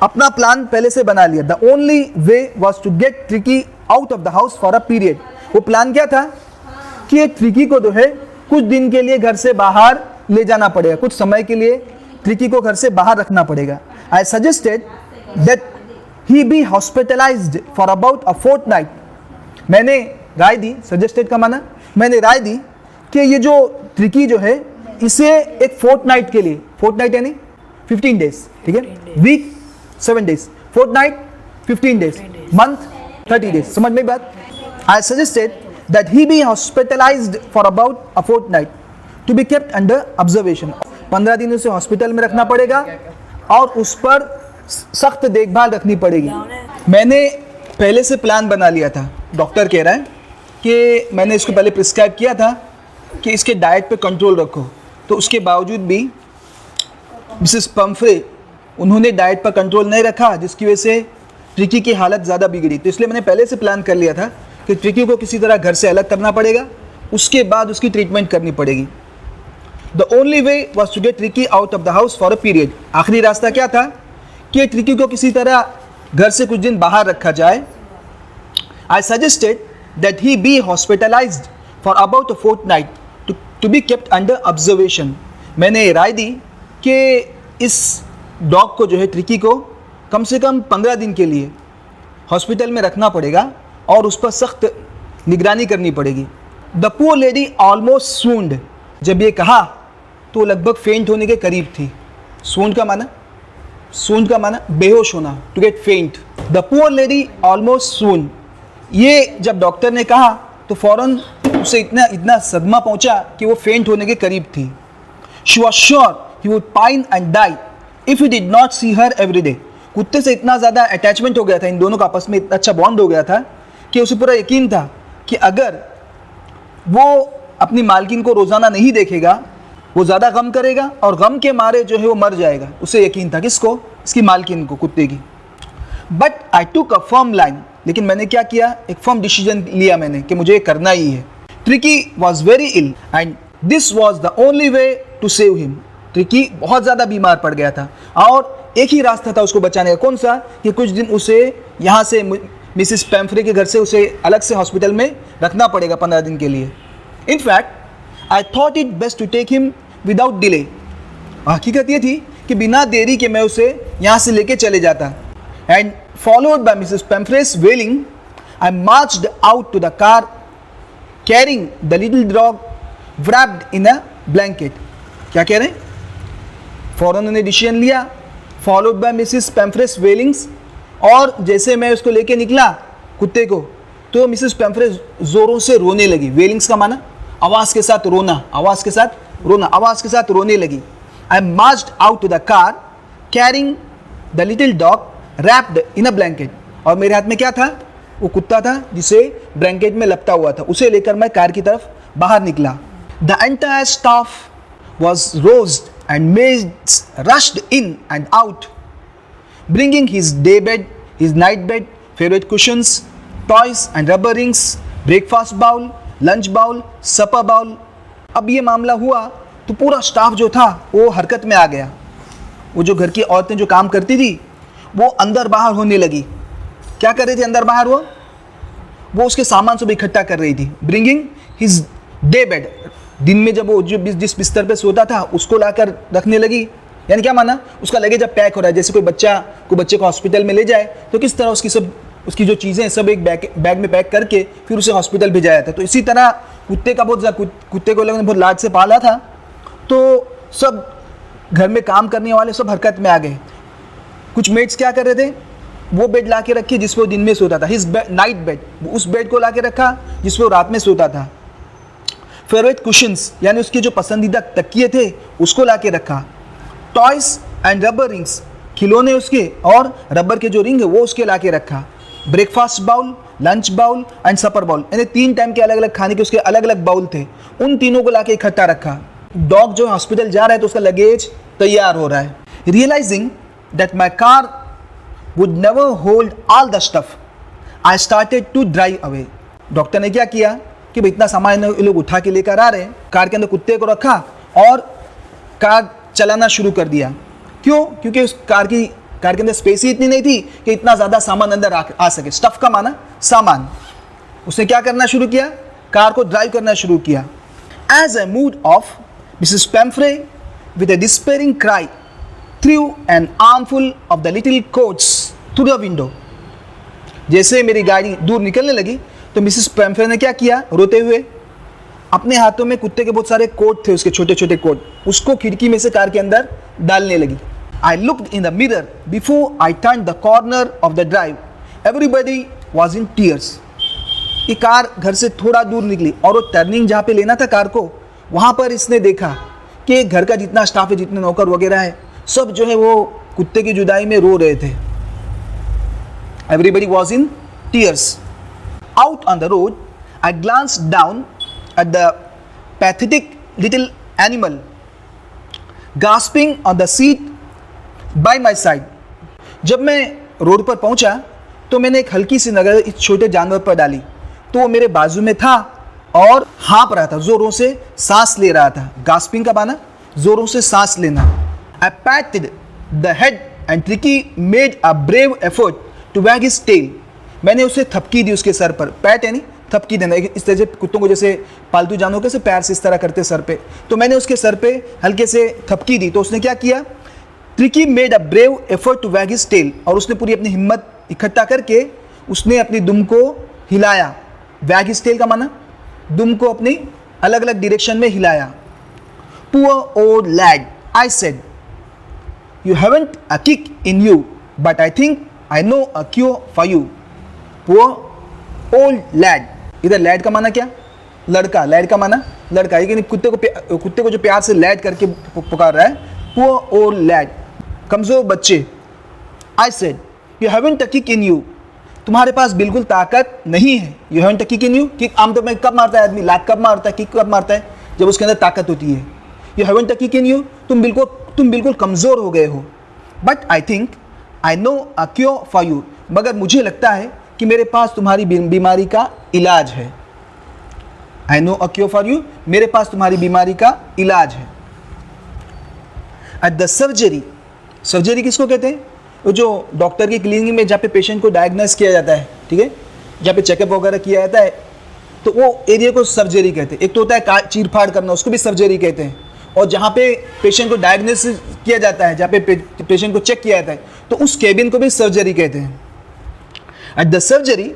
अपना प्लान पहले से बना लिया। The only way was to get Tricki out of the house for a period. वो प्लान क्या था कि एक ट्रिकी को जो है कुछ दिन के लिए घर से बाहर ले जाना पड़ेगा, कुछ समय के लिए ट्रिकी को घर से बाहर रखना पड़ेगा। I suggested that he be hospitalised for about a fortnight. मैंने राय दी, सजेस्टेड का माना मैंने राय दी कि ये जो ट्रिकी जो है इसे एक फोर्टनाइट के लिए, फोर्टनाइट यानी 15 डेज, ठीक है, week 7 days, fortnight 15 days, month 30 days. समझ में बात? I suggested that he be hospitalised for about a fortnight to be kept under observation. 15 दिन उसे हॉस्पिटल में रखना पड़ेगा और उस पर सख्त देखभाल रखनी पड़ेगी। मैंने पहले से प्लान बना लिया था। डॉक्टर कह रहा है कि मैंने इसको पहले प्रिस्क्राइब किया था कि इसके डाइट पे कंट्रोल रखो, तो उसके बावजूद भी मिसेस पैम्फ्रे उन्होंने डाइट पर कंट्रोल नहीं रखा, जिसकी वजह से ट्रिकी की हालत ज़्यादा बिगड़ी। तो इसलिए मैंने पहले से प्लान कर लिया था कि ट्रिकी को किसी तरह घर से अलग करना पड़ेगा, उसके बाद उसकी ट्रीटमेंट करनी पड़ेगी। The only way was to get Tricki out of the house for a period. आखिरी रास्ता क्या था कि ट्रिकी को किसी तरह घर से कुछ दिन बाहर रखा जाए। I suggested that he be hospitalised for about a fortnight to be kept under observation. मैंने राय दी कि इस डॉग को जो है, ट्रिकी को कम से कम 15 दिन के लिए हॉस्पिटल में रखना पड़ेगा और उस पर सख्त निगरानी करनी पड़ेगी। The poor lady almost swooned. जब ये कहा तो लगभग फेंट होने के करीब थी। सूंड का माना बेहोश होना, टू गेट फेंट। द पुअर लेडी ऑलमोस्ट सून। ये जब डॉक्टर ने कहा तो फौरन उसे इतना सदमा पहुंचा कि वो फेंट होने के करीब थी। She was sure he would pine and die if he did not see her every day. कुत्ते से इतना ज़्यादा अटैचमेंट हो गया था, इन दोनों का आपस में इतना अच्छा बॉन्ड हो गया था कि उसे पूरा यकीन था कि अगर वो अपनी मालकिन को रोज़ाना नहीं देखेगा वो ज़्यादा गम करेगा और गम के मारे जो है वो मर जाएगा। उसे यकीन था, किसको? इसकी मालकिन को, कुत्ते की। But I took a firm line. लेकिन मैंने क्या किया? एक फर्म डिसीजन लिया मैंने कि मुझे ये करना ही है। Tricki was very ill and this was the only way to save him. Tricki बहुत ज़्यादा बीमार पड़ गया था और एक ही रास्ता था उसको बचाने का। कौन सा? कि कुछ दिन उसे यहाँ से मिसिस पैम्फ्रे के घर से उसे अलग से हॉस्पिटल में रखना पड़ेगा 15 दिन के लिए। In fact I thought it best to take him without delay. हकीकत ये थी कि बिना देरी के मैं उसे यहाँ से लेके चले जाता। And followed by Mrs Pumphrey's wailing I marched out to the car carrying the little dog wrapped in a blanket. क्या कह रहे हैं? फौरन उन्होंने डिसीजन लिया, followed by Mrs Pumphrey's wailings. और जैसे मैं उसको लेके निकला कुत्ते को, तो मिसिस पैम्फ्रेस जोरों से रोने लगी। वेलिंग्स का माना आवाज़ के साथ रोना, आवाज़ के साथ रोने लगी। I marched out to the car carrying the little dog wrapped in a blanket. और मेरे हाथ में क्या था? वो कुत्ता था जिसे ब्लैंकेट में लपटा हुआ था। उसे लेकर मैं कार की तरफ बाहर निकला। The entire staff was roused and maids rushed in and out, bringing his day bed, his night bed, favorite cushions, toys and rubber rings, breakfast bowl, lunch bowl, supper bowl. अब ये मामला हुआ तो पूरा स्टाफ जो था वो हरकत में आ गया। वो जो घर की औरतें जो काम करती थी वो अंदर बाहर होने लगी। क्या कर रही थी अंदर बाहर? वो उसके सामान सब इकट्ठा कर रही थी। ब्रिंगिंग हिज डे बेड, दिन में जब वो जिस बिस्तर पे सोता था उसको लाकर रखने लगी। यानी क्या माना? उसका लगेज जब पैक हो रहा है, जैसे कोई बच्चे को हॉस्पिटल में ले जाए तो किस तरह उसकी जो चीज़ें सब एक बैग में पैक करके फिर उसे हॉस्पिटल भेजा जाता है। तो इसी तरह कुत्ते को लोगों ने बहुत लाड से पाला था। तो सब घर में काम करने वाले सब हरकत में आ गए। कुछ मेड्स क्या कर रहे थे? वो बेड ला के रखी जिस पर वो दिन में सोता था, हिज नाइट बेड, उस बेड को ला के रखा जिस पर वो रात में सोता था। फेवरेट कुशन्स यानी उसके जो पसंदीदा तकिए थे उसको ला के रखा। टॉयस एंड रबर रिंग्स, खिलौने उसके और रबर के जो रिंग है वो उसके ला के रखा। Breakfast bowl, lunch bowl and supper bowl, यानी 3 टाइम के अलग अलग खाने के उसके अलग अलग बाउल थे, उन तीनों को ला के इकट्ठा रखा। डॉग जो हॉस्पिटल जा रहा है तो उसका लगेज तैयार हो रहा है। Realising that my car would never hold all the stuff I started to drive away. Doctor ने क्या किया कि भाई इतना सामान ये लोग उठा के लेकर आ रहे हैं, कार के अंदर कुत्ते को रखा और कार चलाना शुरू कर दिया। क्यों? क्योंकि उस कार के अंदर स्पेस ही इतनी नहीं थी कि इतना ज़्यादा सामान अंदर आ सके। स्टफ का माना सामान। उसने क्या करना शुरू किया? कार को ड्राइव करना शुरू किया। As a mood of Mrs Pamphrey with a despairing cry threw an armful of the little coats through the window. जैसे मेरी गाड़ी दूर निकलने लगी तो मिसेस पैम्फ्रे ने क्या किया? रोते हुए अपने हाथों में कुत्ते के बहुत सारे कोट थे, उसके छोटे छोटे कोट, उसको खिड़की में से कार के अंदर डालने लगी। I looked in the mirror before I turn the corner of the drive, everybody was in tears. ये कार घर से थोड़ा दूर निकली और वो टर्निंग जहाँ पे लेना था कार को, वहाँ पर इसने देखा कि घर का जितना स्टाफ है, जितने नौकर वगैरह है, सब जो है वो कुत्ते की जुदाई में रो रहे थे। Everybody was in tears. Out on the road, I glanced down at the pathetic little animal gasping on the seat by my side. जब मैं रोड पर पहुंचा तो मैंने एक हल्की सी नज़र इस छोटे जानवर पर डाली तो वो मेरे बाजू में था और हाँप रहा था, जोरों से सांस ले रहा था। गास्पिंग का माना जोरों से सांस लेना। I patted the head and Tricky made a brave effort to wag his tail. मैंने उसे थपकी दी उसके सर पर। पैट यानी थपकी देना, इस तरह से कुत्तों को जैसे पालतू जानवरों कैसे पैर से इस तरह करते सर पे, तो मैंने उसके सर पे हल्के से थपकी दी। तो उसने क्या किया? Tricki made a brave effort to wag his tail, और उसने पूरी अपनी हिम्मत इकट्ठा करके उसने अपनी दुम को हिलाया। वैग हिज टेल का माना दुम को अपनी अलग अलग डायरेक्शन में हिलाया। Poor old lad, I said, you haven't a kick in you, but I think I know a cure for you. Poor old lad, इधर लैड का माना क्या? लड़का। लैड का माना लड़का, लेकिन कुत्ते को जो प्यार से लैड करके पुकार रहा है, पुअर ओल्ड लैड, कमजोर बच्चे। आई said, you haven't a kick in you, तुम्हारे पास बिल्कुल ताकत नहीं है। You haven't a kick in you, kick आमतौर पर कब मारता है आदमी? लात कब मारता है, किक कब मारता है? जब उसके अंदर ताकत होती है। You haven't a kick in you, तुम बिल्कुल कमजोर हो गए हो। But I think I know a cure for you, मगर मुझे लगता है कि मेरे पास तुम्हारी बीमारी का इलाज है। आई know a cure for you, मेरे पास तुम्हारी बीमारी का इलाज है। एट द सर्जरी, सर्जरी किसको कहते हैं? वो जो डॉक्टर की क्लिनिक में जहाँ पे पेशेंट को डायग्नोस किया जाता है, ठीक है, जहाँ पे चेकअप वगैरह किया जाता है, तो वो एरिया को सर्जरी कहते हैं। एक तो होता है चीर फाड़ करना, उसको भी सर्जरी कहते हैं। और जहाँ पे पेशेंट को डायग्नोस किया जाता है, जहाँ पे पेशेंट को चेक किया जाता है, तो उस केबिन को भी सर्जरी कहते हैं। At the surgery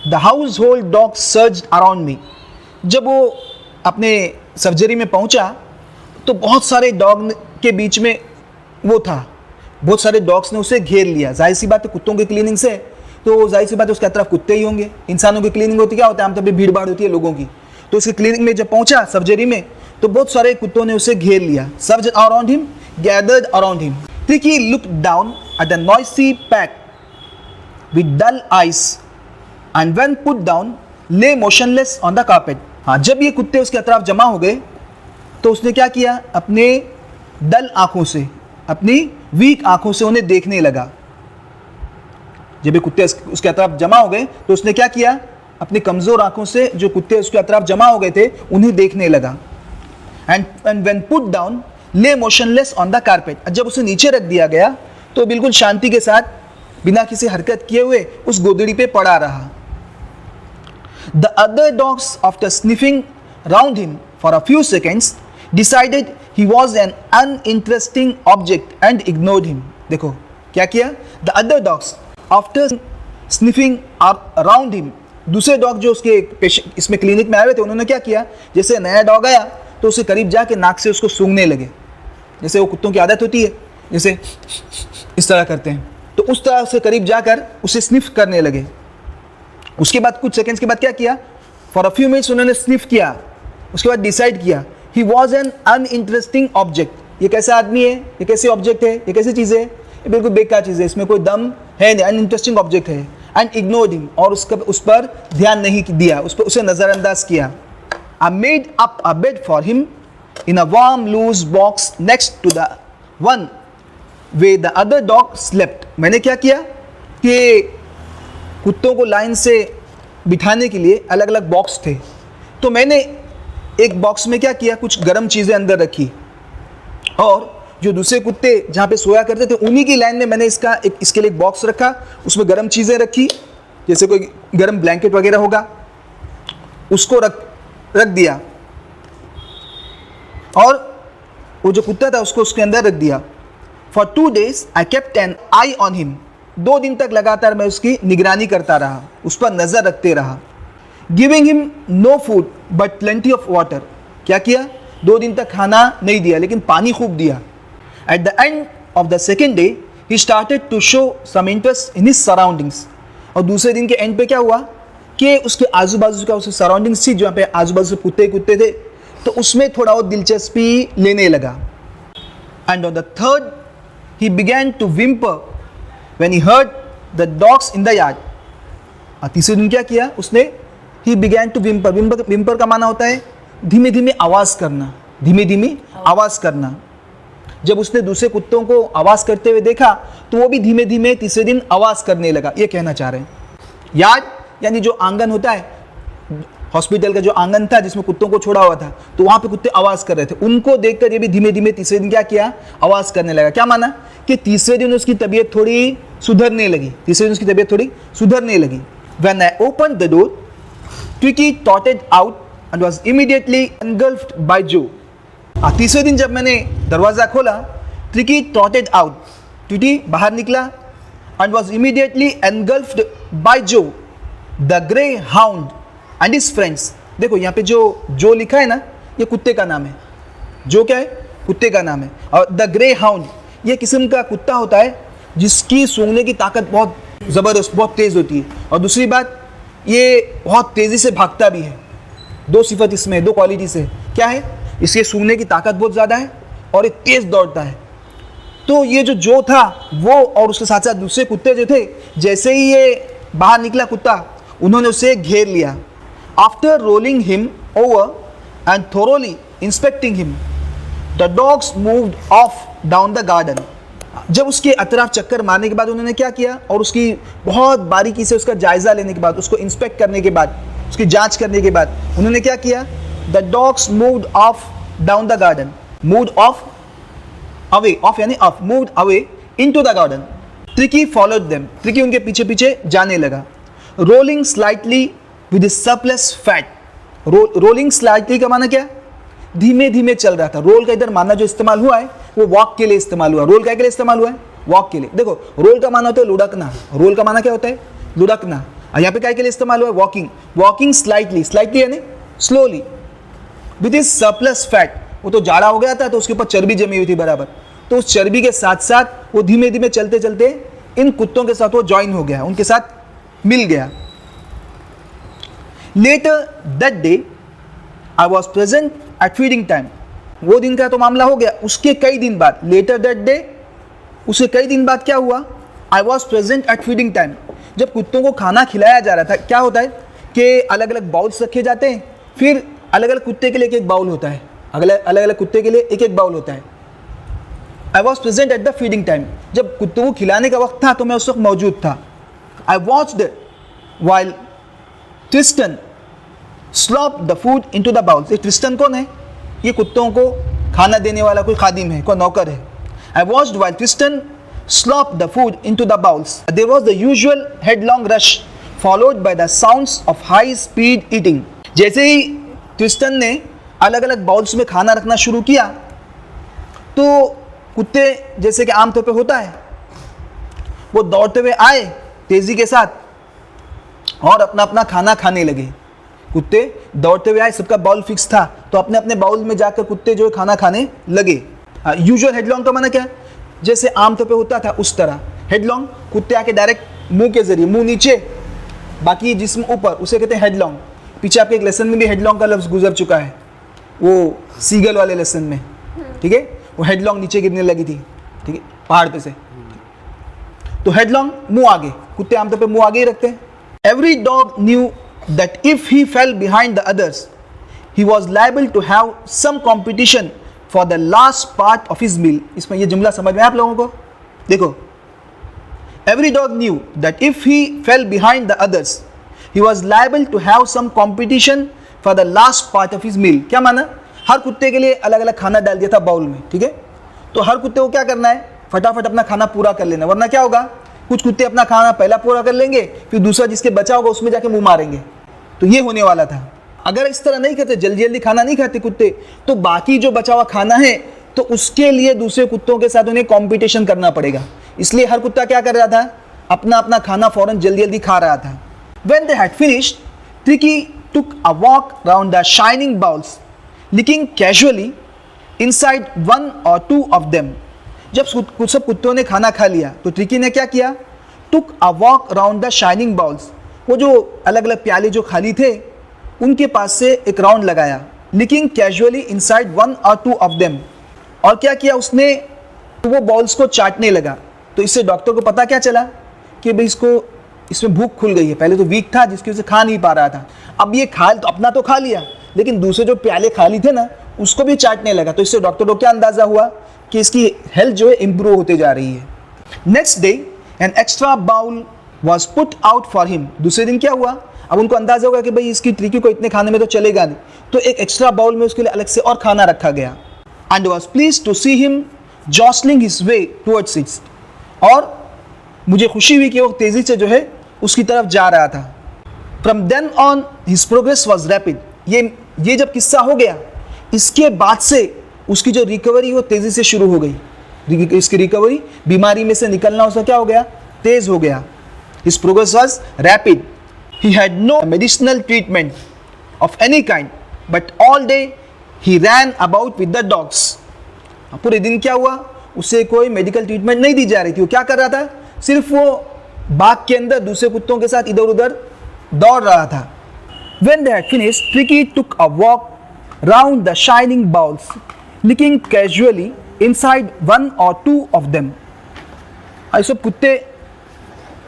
the house hold dog surged around me, जब वो अपने सर्जरी में पहुँचा तो बहुत सारे डॉग के बीच में वो था, बहुत सारे डॉग्स ने उसे घेर लिया। जाहिर सी बात है, कुत्तों की क्लीनिंग से, तो जाहिर सी बात है उसके तरफ कुत्ते ही होंगे। इंसानों की क्लीनिंग होती क्या होता है, आमतौर पर भीड़ भाड़ होती है लोगों की। तो उसकी क्लीनिक में जब पहुंचा सर्जरी में, तो बहुत सारे कुत्तों ने उसे घेर लिया। Surged around him, gathered around him. Tricki looked down at the noisy pack with dull eyes and when put down lay motionless on the carpet. हाँ, जब ये कुत्ते उसके अतराफ जमा हो गए तो उसने क्या किया? अपने डल आंखों से, अपनी वीक आंखों से उन्हें देखने लगा। जब ये कुत्ते उसके अतराफ जमा हो गए तो उसने क्या किया? अपनी कमजोर आंखों से जो कुत्ते उसके अतराफ जमा हो गए थे उन्हें देखने लगा। And when put down lay motionless on the carpet, जब उसे नीचे रख दिया गया तो बिल्कुल शांति के साथ बिना किसी हरकत किए हुए उस गोदड़ी पे पड़ा रहा। The other dogs after sniffing round him for a few seconds decided he was an uninteresting object and ignored him। देखो क्या किया? The other dogs after sniffing around him, दूसरे डॉग जो उसके इसमें क्लिनिक में आए हुए थे, उन्होंने क्या किया? जैसे नया डॉग आया तो उसे करीब जाके नाक से उसको सूंघने लगे, जैसे वो कुत्तों की आदत होती है, जैसे इस तरह करते हैं, तो उस तरह से करीब जाकर उसे स्निफ करने लगे। उसके बाद कुछ सेकेंड्स के बाद क्या किया? फॉर अ फ्यू मिनट्स उन्होंने स्निफ किया, उसके बाद डिसाइड किया He was an uninteresting object। ये कैसा आदमी है, ये कैसे ऑब्जेक्ट है, ये कैसी चीज़ है? ये बिल्कुल बेकार चीज़ है, इसमें कोई दम है नहीं, अनइंटरेस्टिंग ऑब्जेक्ट है। एंड ignored him, और उस पर ध्यान नहीं दिया, उसे नज़रअंदाज किया। I made up a bed for him in a warm loose box next to the one where the other dog slept। मैंने क्या किया कि कुत्तों को लाइन से बिठाने के लिए अलग अलग बॉक्स थे, तो मैंने एक बॉक्स में क्या किया? कुछ गर्म चीज़ें अंदर रखी, और जो दूसरे कुत्ते जहाँ पे सोया करते थे उन्हीं की लाइन में मैंने इसके लिए एक बॉक्स रखा, उसमें गर्म चीज़ें रखी, जैसे कोई गर्म ब्लैंकेट वगैरह होगा, उसको रख दिया, और वो जो कुत्ता था उसको उसके अंदर रख दिया। For 2 days I kept an eye on him, 2 दिन तक लगातार मैं उसकी निगरानी करता रहा, उस पर नज़र रखते रहा। Giving him no food but plenty of water, क्या किया? 2 दिन तक खाना नहीं दिया लेकिन पानी खूब दिया। At the end of the second day he started to show some interest in his surroundings, और दूसरे दिन के एंड पे क्या हुआ कि उसके आजू बाजू का उसकी सराउंडिंग्स थी, जहाँ पे आजू बाजू कुत्ते थे, तो उसमें थोड़ा और दिलचस्पी लेने लगा। And on the third he began to whimper when he heard the dogs in the yard. तीसरे दिन क्या किया उसने? He began to whimper। whimper का माना होता है धीमे धीमे आवाज़ करना, धीमे धीमे आवाज़ करना। जब उसने दूसरे कुत्तों को आवाज़ करते हुए देखा तो वो भी धीमे धीमे तीसरे दिन आवाज़ करने लगा। ये कहना चाह रहे हैं, यार्ड यानी जो आंगन होता है, हॉस्पिटल का जो आंगन था जिसमें कुत्तों को छोड़ा हुआ था, तो वहां पे कुत्ते आवाज कर रहे थे। उनको देखकर ये भी धीमे धीमे तीसरे दिन क्या किया, आवाज करने लगा। क्या माना कि तीसरे दिन उसकी तबीयत थोड़ी सुधरने लगी, तीसरे दिन उसकी तबीयत थोड़ी सुधरने लगी। When I opened the door, Twiki trotted out and was immediately engulfed by Joe. तीसरे दिन जब मैंने दरवाजा खोला, ट्रिकी trotted out, ट्विटी बाहर निकला, and was immediately engulfed by Joe, the greyhound and his friends. देखो यहाँ पे जो लिखा है ना, ये कुत्ते का नाम है। जो क्या है, कुत्ते का नाम है। और द ग्रे हाउंड ये किस्म का कुत्ता होता है जिसकी सूंघने की ताकत बहुत ज़बरदस्त, बहुत तेज़ होती है। और दूसरी बात, ये बहुत तेज़ी से भागता भी है। दो सिफत इसमें, दो क्वालिटी से क्या है, इसके सूंघने की ताकत बहुत ज़्यादा है और ये तेज़ दौड़ता है। तो ये जो था वो और उसके साथ साथ दूसरे कुत्ते जो थे, जैसे ही ये बाहर निकला कुत्ता, उन्होंने उसे घेर लिया। After rolling him over and thoroughly inspecting him, the dogs moved off down the garden. जब उसके अतराफ चक्कर मारने के बाद उन्होंने क्या किया, और उसकी बहुत बारीकी से उसका जायज़ा लेने के बाद, उसको इंस्पेक्ट करने के बाद, उसकी जांच करने के बाद उन्होंने क्या किया, the dogs moved off down the garden, moved off away, off यानी off, moved away into the garden. Tricki followed them, Tricki उनके पीछे पीछे जाने लगा। Rolling slightly with surplus fat, rolling slightly का माना क्या, धीमे धीमे चल रहा था। रोल का इधर माना जो इस्तेमाल हुआ है वो वॉक के लिए इस्तेमाल हुआ। रोल क्या के लिए इस्तेमाल हुआ है, वॉक के लिए। देखो रोल का माना होता है लुढ़कना, रोल का माना क्या होता है, लुढ़कना। और यहाँ पे क्या के लिए इस्तेमाल हुआ है, वॉकिंग, वॉकिंग स्लाइटली, स्लाइटली यानी slowly, with is surplus fat. वो तो जाड़ा हो गया था तो उसके ऊपर चर्बी जमी हुई थी बराबर, तो उस चर्बी के साथ साथ वो धीमे धीमे चलते चलते इन कुत्तों के साथ वो ज्वाइन हो गया, उनके साथ मिल गया। Later that day I was present at feeding time, वो दिन का तो मामला हो गया। उसके कई दिन बाद, लेटर दैट डे, उसके कई दिन बाद क्या हुआ, आई was present at feeding time, जब कुत्तों को खाना खिलाया जा रहा था। क्या होता है कि अलग अलग बाउल्स रखे जाते हैं, फिर अलग अलग कुत्ते के लिए एक एक बाउल होता है, अलग अलग कुत्ते के लिए एक एक बाउल होता है। आई was present at the feeding time, जब कुत्तों को खिलाने का वक्त था तो मैं उस वक्त मौजूद था। आई watched while Tristan slopped the food into the bowls. ये ट्रिस्टन कौन है, ये कुत्तों को खाना देने वाला कोई खादिम है, कोई नौकर है। I watched while Tristan slopped the food into the bowls. There was the usual headlong rush followed by the sounds of high speed eating. जैसे ही ट्रिस्टन ने अलग अलग बाउल्स में खाना रखना शुरू किया तो कुत्ते, जैसे कि आमतौर पे होता है, वो दौड़ते हुए आए तेजी के साथ और अपना अपना खाना खाने लगे। कुत्ते दौड़ते हुए आए, सबका बाउल फिक्स था, तो अपने अपने बाउल में जाकर कुत्ते जो खाना खाने लगे। यूजुअल हेडलॉन्ग का माना क्या, जैसे आमतौर पे होता था उस तरह। हेडलॉन्ग, कुत्ते आके डायरेक्ट मुंह के जरिए, मुंह नीचे बाकी जिस्म ऊपर, उसे कहते हैं हेडलॉन्ग। पीछे आपके एक लेसन में भी हेडलॉन्ग का लफ्ज़ गुजर चुका है, वो सीगल वाले लेसन में, ठीक है। वो हेडलॉन्ग नीचे गिरने लगी थी, ठीक है, पहाड़ पे से। तो हेडलॉन्ग मुंह आगे, कुत्ते आमतौर पे मुंह आगे ही रखते हैं। Every dog new that if he fell behind the others, he was liable to have some competition for the last part of his meal. इसमें ये जुमला समझ में आप लोगों को, देखो, every dog knew that if he fell behind the others, he was liable to have some competition for the last part of his meal. क्या माना, हर कुत्ते के लिए अलग अलग खाना डाल दिया था बाउल में, ठीक है। तो हर कुत्ते को क्या करना है, फटाफट अपना खाना पूरा कर लेना, वरना क्या होगा, कुछ कुत्ते अपना खाना पहला पूरा कर लेंगे, फिर दूसरा जिसके बचा होगा उसमें जाके मुंह मारेंगे। तो ये होने वाला था। अगर इस तरह नहीं करते, जल्दी जल्दी खाना नहीं खाते कुत्ते, तो बाकी जो बचा हुआ खाना है तो उसके लिए दूसरे कुत्तों के साथ उन्हें कंपटीशन करना पड़ेगा। इसलिए हर कुत्ता क्या कर रहा था, अपना अपना खाना फौरन जल्दी जल्दी खा रहा था। When they had finished, Tricky took a walk round the shining bowls, looking casually inside one or two of them. जब सब कुत्तों ने खाना खा लिया तो ट्रिकी ने क्या किया, took a walk round the shining bowls, वो जो अलग अलग प्याले जो खाली थे उनके पास से एक राउंड लगाया। लिकिंग कैजुअली इनसाइड वन और टू ऑफ देम, और क्या किया उसने, तो वो बॉल्स को चाटने लगा। तो इससे डॉक्टर को पता क्या चला कि भाई इसमें भूख खुल गई है। पहले तो वीक था जिसकी वजह से खा नहीं पा रहा था, अब ये तो अपना तो खा लिया, लेकिन दूसरे जो प्याले खाली थे ना उसको भी चाटने लगा। तो इससे डॉक्टर को क्या अंदाजा हुआ कि इसकी हेल्थ जो है इम्प्रूव होते जा रही है। Next day an extra bowl was put out for him. दूसरे दिन क्या हुआ, अब उनको अंदाजा होगा कि भाई इसकी ट्रिकी को इतने खाने में तो चलेगा नहीं, तो एक एक्स्ट्रा बाउल में उसके लिए अलग से और खाना रखा गया। And was pleased to see him jostling his way towards it, और मुझे खुशी हुई कि वो तेज़ी से जो है उसकी तरफ जा रहा था। From then on his progress was rapid, ये जब किस्सा हो गया इसके बाद से उसकी जो रिकवरी वो तेज़ी से शुरू हो गई। इसकी रिकवरी, बीमारी में से निकलना उसका क्या हो गया, तेज़ हो गया। His progress was rapid. He had no medicinal treatment of any kind but all day he ran about with the dogs. पूरे दिन क्या हुआ, उसे कोई मेडिकल ट्रीटमेंट नहीं दी जा रही थी। वो क्या कर रहा था, सिर्फ वो बाग के अंदर दूसरे कुत्तों के साथ इधर उधर दौड़ रहा था। When they had finished, Tricky took a walk round the shining bowls, looking casually inside one or two of them. ये सब कुत्ते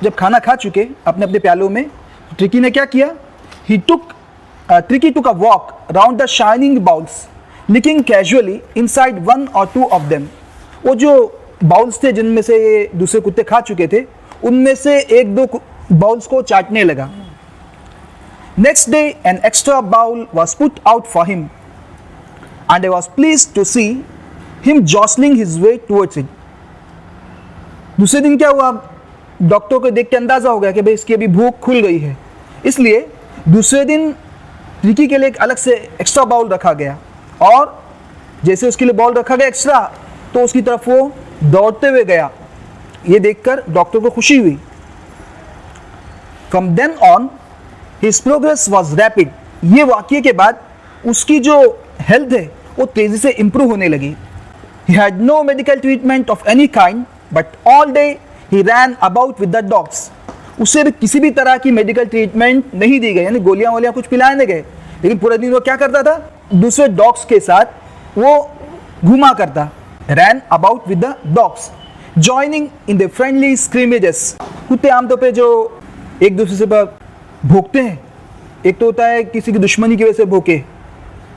जब खाना खा चुके अपने अपने प्यालों में, ट्रिकी ने क्या किया, Tricky took a walk round the shining bowls, looking casually inside one or two of them. वो जो बाउल्स थे जिनमें से ये दूसरे कुत्ते खा चुके थे, उनमें से एक दो बाउल्स को चाटने लगा। Next day, an extra bowl was put out for him, and I was pleased to see him jostling his way towards it. दूसरे दिन क्या हुआ, डॉक्टर को देख के अंदाजा हो गया कि भाई इसकी अभी भूख खुल गई है, इसलिए दूसरे दिन ट्रिकी के लिए एक अलग से एक्स्ट्रा बाउल रखा गया, और जैसे उसके लिए बाउल रखा गया एक्स्ट्रा, तो उसकी तरफ वो दौड़ते हुए गया। ये देखकर डॉक्टर को खुशी हुई। From then on, His progress was rapid. ये वाक़ये के बाद उसकी जो हेल्थ है वो तेज़ी से इम्प्रूव होने लगी। He had no medical treatment of any kind, but all day he ran about with the dogs. उसे भी किसी भी तरह की मेडिकल ट्रीटमेंट नहीं दी गई, यानी गोलियां वोलियां कुछ पिलाए नहीं गए, लेकिन पूरे दिन वो क्या करता था, दूसरे डॉग्स के साथ वो घुमा करता। Ran about with the dogs, joining in the friendly scrimmages. कुत्ते आमतौर पे जो एक दूसरे से भोंकते हैं, एक तो होता है किसी की दुश्मनी की वजह से भोंके,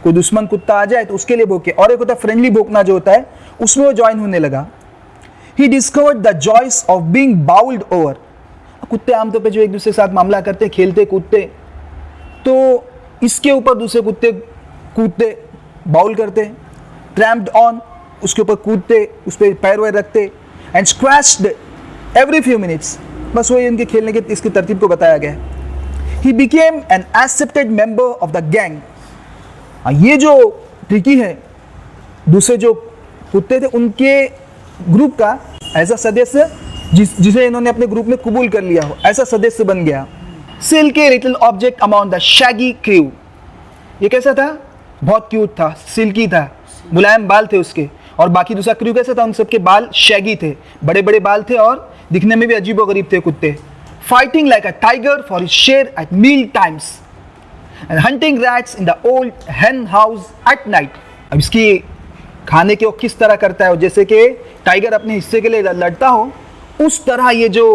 कोई दुश्मन कुत्ता आ जाए तो उसके लिए भोंके, और एक होता है फ्रेंडली भोंकना जो होता है, उसमें वो ज्वाइन होने लगा। He discovered the joys of being bowled over. कुत्ते आमतौर पे जो एक दूसरे के साथ मामला करते, खेलते कूदते, तो इसके ऊपर दूसरे कुत्ते कूदते, बाउल करते, ट्रैम्प्ड ऑन, उसके ऊपर कूदते, उस पर पैर वैर रखते, एंड स्क्वैश्ड एवरी फ्यू मिनट्स। बस वही इनके खेलने के इसकी तरतीब को बताया गया। He became an accepted member of the gang. ये जो ट्रिकी है, दूसरे जो कुत्ते थे उनके ग्रुप का ऐसा सदस्य जिसे इन्होंने अपने ग्रुप में कबूल कर लिया हो, ऐसा सदस्य बन गया। Silky little object among the shaggy crew. ये कैसा था, बहुत क्यूट था, सिल्की था, मुलायम बाल थे उसके, और बाकी दूसरा क्रू कैसा था, उन सबके बाल शैगी थे, बड़े बड़े बाल थे और दिखने में भी अजीबोगरीब थे कुत्ते। Fighting like a tiger for his share at meal times and hunting rats in the old hen house at night. अब इसकी खाने के वो किस तरह करता है, जैसे कि टाइगर अपने हिस्से के लिए लड़ता हो, उस तरह ये जो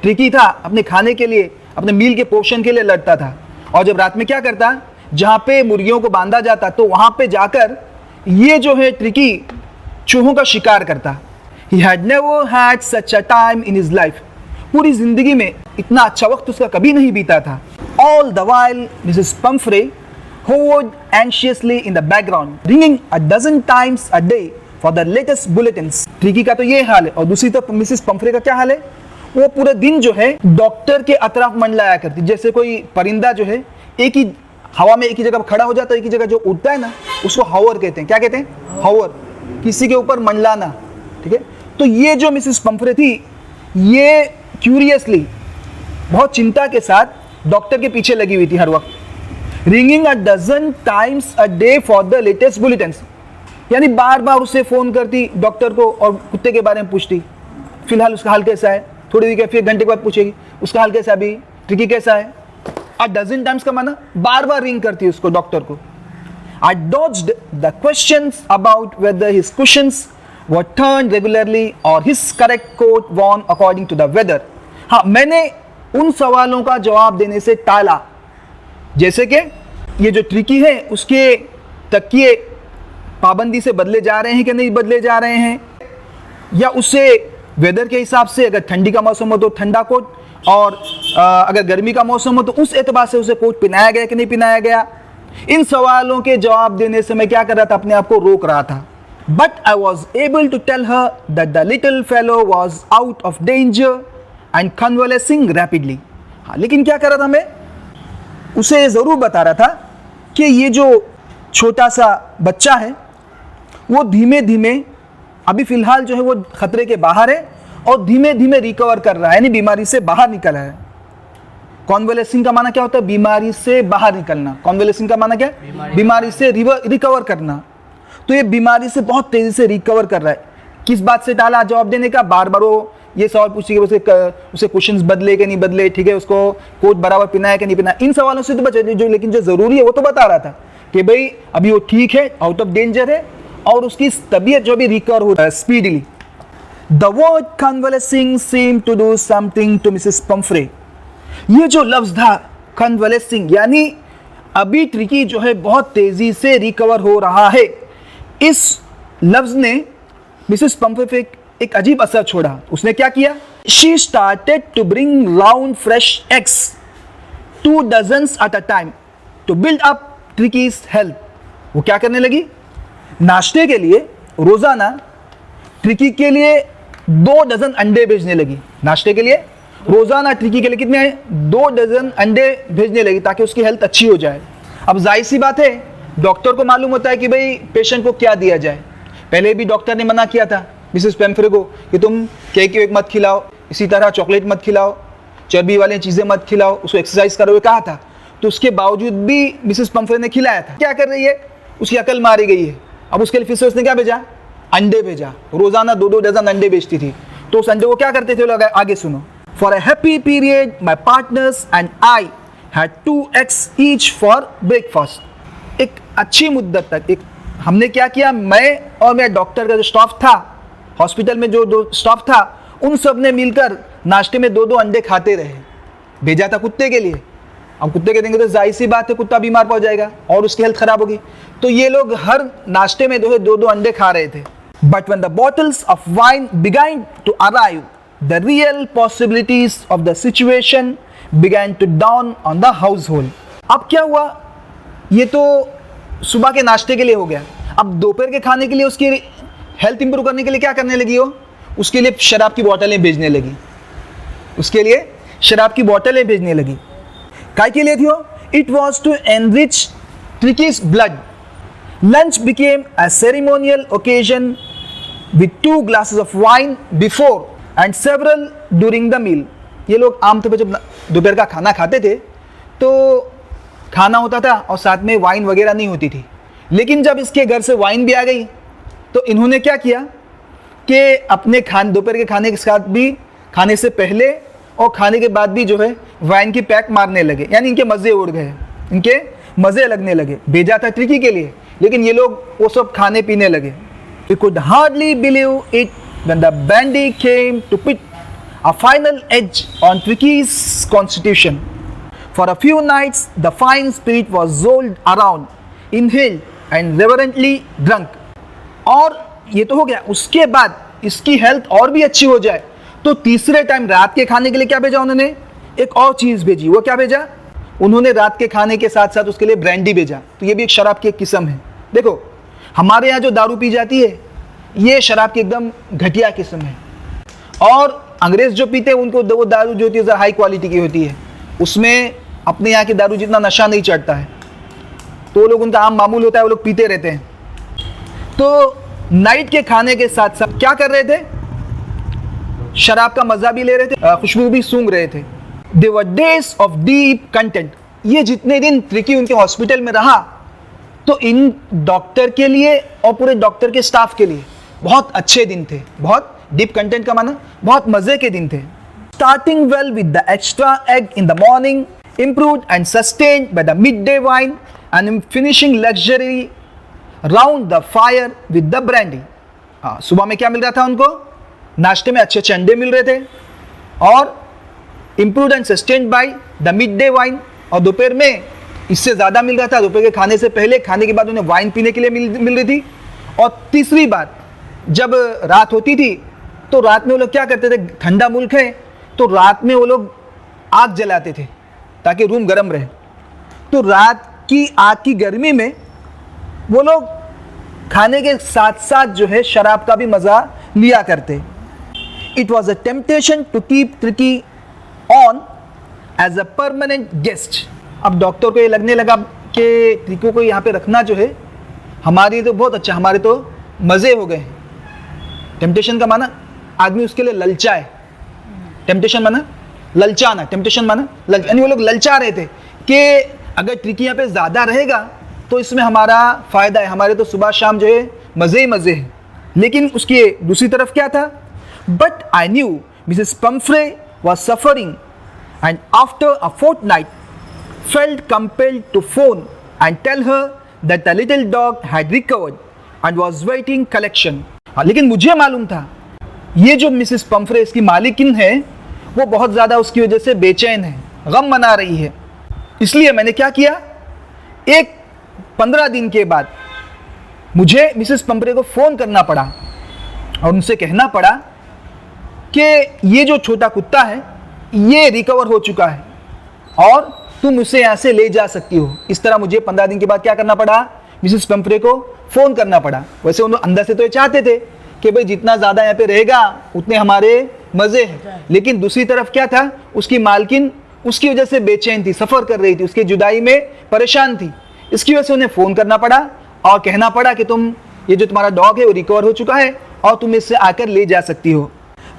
ट्रिकी था अपने खाने के लिए, अपने मील के पोर्शन के लिए लड़ता था। और जब रात में क्या करता, जहाँ पे मुर्गियों को बांधा जाता, तो वहाँ पे जाकर ये जो है ट्रिकी चूहों का शिकार करता। He had never had such a time in his life. पूरी जिंदगी में इतना अच्छा वक्त उसका कभी नहीं बीता था। All the while, Mrs. Pumphrey hovered anxiously in the background, ringing a dozen times a day for the latest bulletins. Tricky का तो ये हाल है, और दूसरी तरफ मिसेस पंफ्रे का क्या हाल है, वो पूरे दिन जो है डॉक्टर के अतराफ मंडलाया करती। जैसे कोई परिंदा जो है एक ही हवा में एक ही जगह खड़ा हो जाता है, एक ही जगह जो उड़ता है ना, उसको हावर कहते हैं। क्या कहते हैं, हावर, किसी के ऊपर मंडलाना, ठीक है। तो ये जो मिसेस पंफ्रे थी, ये क्यूरियसली, बहुत चिंता के साथ डॉक्टर के पीछे लगी हुई थी हर वक्त। Ringing a dozen times a day for the latest bulletins, यानी बार बार उसे फ़ोन करती डॉक्टर को और कुत्ते के बारे में पूछती, फिलहाल उसका हाल कैसा है, थोड़ी देर के फिर घंटे के बाद पूछेगी उसका हाल कैसा है, अभी ट्रिकी कैसा है। अ डजन टाइम्स का माना बार बार रिंग करती उसको, डॉक्टर को। I dodged the questions about whether his cushions were turned regularly or his correct coat worn according to the weather. हाँ, मैंने उन सवालों का जवाब देने से टाला, जैसे कि ये जो ट्रिकी है उसके तकिए पाबंदी से बदले जा रहे हैं कि नहीं बदले जा रहे हैं, या उसे वेदर के हिसाब से, अगर ठंडी का मौसम हो तो ठंडा कोट और अगर गर्मी का मौसम हो तो उस एतबार से उसे कोट पहनाया गया कि नहीं पहनाया गया। इन सवालों के जवाब देने से मैं क्या कर रहा था, अपने आप को रोक रहा था। But I was able to tell her that the little fellow was out of danger and convalescing rapidly. हाँ, लेकिन क्या कर रहा था, मैं उसे ज़रूर बता रहा था कि ये जो छोटा सा बच्चा है वो धीमे धीमे अभी फ़िलहाल जो है वो ख़तरे के बाहर है और धीमे धीमे रिकवर कर रहा है, यानी बीमारी से बाहर निकल रहा है। कॉन्वलेसिंग का माना क्या होता है, बीमारी से बाहर निकलना। कॉन्वलेसिंग का माना क्या है, बीमारी से रिकवर करना। तो ये बीमारी से बहुत तेज़ी से रिकवर कर रहा है। किस बात से टाला जवाब देने का, बार बार वो ये सवाल पूछे कि उसे क्वेश्चंस बदले कि नहीं बदले, ठीक है, उसको कोट बराबर पहना है कि नहीं पहना। इन सवालों से तो बचे, जो लेकिन जो ज़रूरी है वो तो बता रहा था कि भाई अभी वो ठीक है, आउट ऑफ डेंजर है और उसकी तबीयत जो भी रिकवर हो रहा है speedily. The word convalescing seem to do something to Mrs Pumphrey. ये जो लफ्ज़ था कन्वलेसिंग, यानी अभी ट्रिकी जो है बहुत तेज़ी से रिकवर हो रहा है, इस लफ्ज़ ने मिसेस पंफ्रे पे एक अजीब असर छोड़ा। उसने क्या किया, she started to bring round fresh eggs 2 dozens at a time to build up Tricki's health. वो क्या करने लगी, नाश्ते के लिए रोजाना ट्रिकी के लिए 2 डजन अंडे भेजने लगी। नाश्ते के लिए रोजाना ट्रिकी के लिए कितने, 2 डजन अंडे भेजने लगी ताकि उसकी हेल्थ अच्छी हो जाए। अब जाहिर सी बात है, डॉक्टर को मालूम होता है कि भाई पेशेंट को क्या दिया जाए। पहले भी डॉक्टर ने मना किया था मिसेस पेम्फ्रे को कि तुम केक मत खिलाओ, इसी तरह चॉकलेट मत खिलाओ, चर्बी वाली चीज़ें मत खिलाओ, उसको एक्सरसाइज करो, हुए कहा था। तो उसके बावजूद भी मिसेस पेम्फ्रे ने खिलाया था। क्या कर रही है, उसकी अकल मारी गई है। अब उसके लिए फिर से उसने क्या भेजा, अंडे भेजा। रोजाना 2-2 डजन अंडे बेचती थी। तो उस अंडे को क्या करते थे लोग, आगे सुनो। For a happy period my partners and I had 2 eggs each for breakfast. एक अच्छी मुद्दत तक हमने क्या किया, मैं और मेरा डॉक्टर का जो स्टाफ था, हॉस्पिटल में जो स्टाफ था, उन सब ने मिलकर नाश्ते में 2-2 अंडे खाते रहे। भेजा था कुत्ते के लिए। अब कुत्ते के देंगे तो जाहिर सी बात है कुत्ता बीमार पड़ जाएगा और उसकी हेल्थ खराब होगी। तो ये लोग हर नाश्ते में 2-2 अंडे खा रहे थे। But when the bottles of wine began to arrive, the real possibilities of the situation began to dawn on the household. अब क्या हुआ, ये तो सुबह के नाश्ते के लिए हो गया। अब दोपहर के खाने के लिए उसकी हेल्थ इंप्रूव करने के लिए क्या करने लगी हो, उसके लिए शराब की बोतलें भेजने लगी। उसके लिए शराब की बोतलें भेजने लगी। काय के लिए थी वो, it was to enrich Tricki's blood. Lunch became a ceremonial occasion with 2 glasses of wine before and several during the meal. ये लोग आमतौर पर जब दोपहर का खाना खाते थे तो खाना होता था और साथ में वाइन वगैरह नहीं होती थी। लेकिन जब इसके घर से वाइन भी आ गई तो इन्होंने क्या किया कि अपने दोपहर के खाने के साथ भी, खाने से पहले और खाने के बाद भी जो है वाइन की पैक मारने लगे। यानी इनके मज़े उड़ गए, इनके मज़े लगने लगे। भेजा था ट्रिकी के लिए, लेकिन ये लोग वो सब खाने पीने लगे। We could hardly believe it when the bandy came to put a final edge on Tricky's constitution. For a few nights, the fine spirit was rolled around, inhaled and reverently drunk. और ये तो हो गया। उसके बाद इसकी health और भी अच्छी हो जाए तो तीसरे टाइम रात के खाने के लिए क्या भेजा उन्होंने, एक और चीज़ भेजी। वो क्या भेजा, उन्होंने रात के खाने के साथ साथ उसके लिए ब्रांडी भेजा। तो ये भी एक शराब की एक किस्म है। देखो हमारे यहाँ जो दारू पी जाती है ये शराब की एकदम घटिया किस्म है, और अंग्रेज़ जो पीते हैं उनको वो दारू जो होती है हाई क्वालिटी की होती है। उसमें अपने यहाँ की दारू जितना नशा नहीं चढ़ता है, तो वो लोग, उनका आम मामूल होता है, वो लोग पीते रहते हैं। तो नाइट के खाने के साथ साथ क्या कर रहे थे, शराब का मज़ा भी ले रहे थे, खुशबू भी सूंघ रहे थे। दे वर डेज ऑफ डीप कंटेंट। ये जितने दिन ट्रिकी उनके हॉस्पिटल में रहा तो इन डॉक्टर के लिए और पूरे डॉक्टर के स्टाफ के लिए बहुत अच्छे दिन थे। बहुत डीप कंटेंट का माना बहुत मज़े के दिन थे। Starting well with the extra egg in the morning, improved and sustained by the midday wine, and finishing luxury round the fire with the brandy. सुबह में क्या मिल रहा था उनको, नाश्ते में अच्छे अंडे मिल रहे थे, और improved and sustained by the midday wine, और दोपहर में इससे ज़्यादा मिल रहा था। दोपहर के खाने से पहले, खाने के बाद उन्हें वाइन पीने के लिए मिल रही थी। और तीसरी बात, जब रात होती थी तो रात में वो लोग क्या करते थे, ठंडा मुल्क है तो रात में वो लोग आग जलाते थे ताकि रूम गर्म रहे। तो रात की आग की गर्मी में वो लोग खाने के साथ साथ जो है शराब का भी मज़ा लिया करते। It was a temptation to keep Tricki on as a permanent guest. अब डॉक्टर को ये लगने लगा कि ट्रिको को यहाँ पे रखना जो है हमारी तो बहुत अच्छा, हमारे तो मज़े हो गए। टेम्पटेशन का माना आदमी उसके लिए ललचाए, टेम्पटेशन माना ललचाना, टेम्पटेशन माना यानी वो लोग ललचा रहे थे कि अगर ट्रिकी यहाँ पे ज़्यादा रहेगा तो इसमें हमारा फ़ायदा है, हमारे तो सुबह शाम जो है मज़े ही मज़े हैं। लेकिन उसकी दूसरी तरफ क्या था? But I knew Mrs Pumphrey was suffering and after a fortnight felt compelled to phone and tell her that the little dog had recovered and was waiting collection. लेकिन मुझे मालूम था ये जो मिसेस पम्फ्रे इसकी मालिकिन है वो बहुत ज़्यादा उसकी वजह से बेचैन है, गम मना रही है। इसलिए मैंने क्या किया, 15 दिन के बाद मुझे मिसेस पम्फ्रे को फ़ोन करना पड़ा और उनसे कहना पड़ा कि ये जो छोटा कुत्ता है ये रिकवर हो चुका है और तुम उसे यहाँ से ले जा सकती हो। इस तरह मुझे 15 दिन के बाद क्या करना पड़ा, मिसेस पम्फ्रे को फ़ोन करना पड़ा। वैसे उन अंदर से तो ये चाहते थे कि भाई जितना ज़्यादा यहाँ पे रहेगा उतने हमारे मज़े हैं, लेकिन दूसरी तरफ क्या था, उसकी मालकिन उसकी वजह से बेचैन थी, सफ़र कर रही थी, उसकी जुदाई में परेशान थी। इसकी वजह से उन्हें फ़ोन करना पड़ा और कहना पड़ा कि तुम ये जो तुम्हारा डॉग है वो रिकवर हो चुका है और तुम इससे आकर ले जा सकती हो।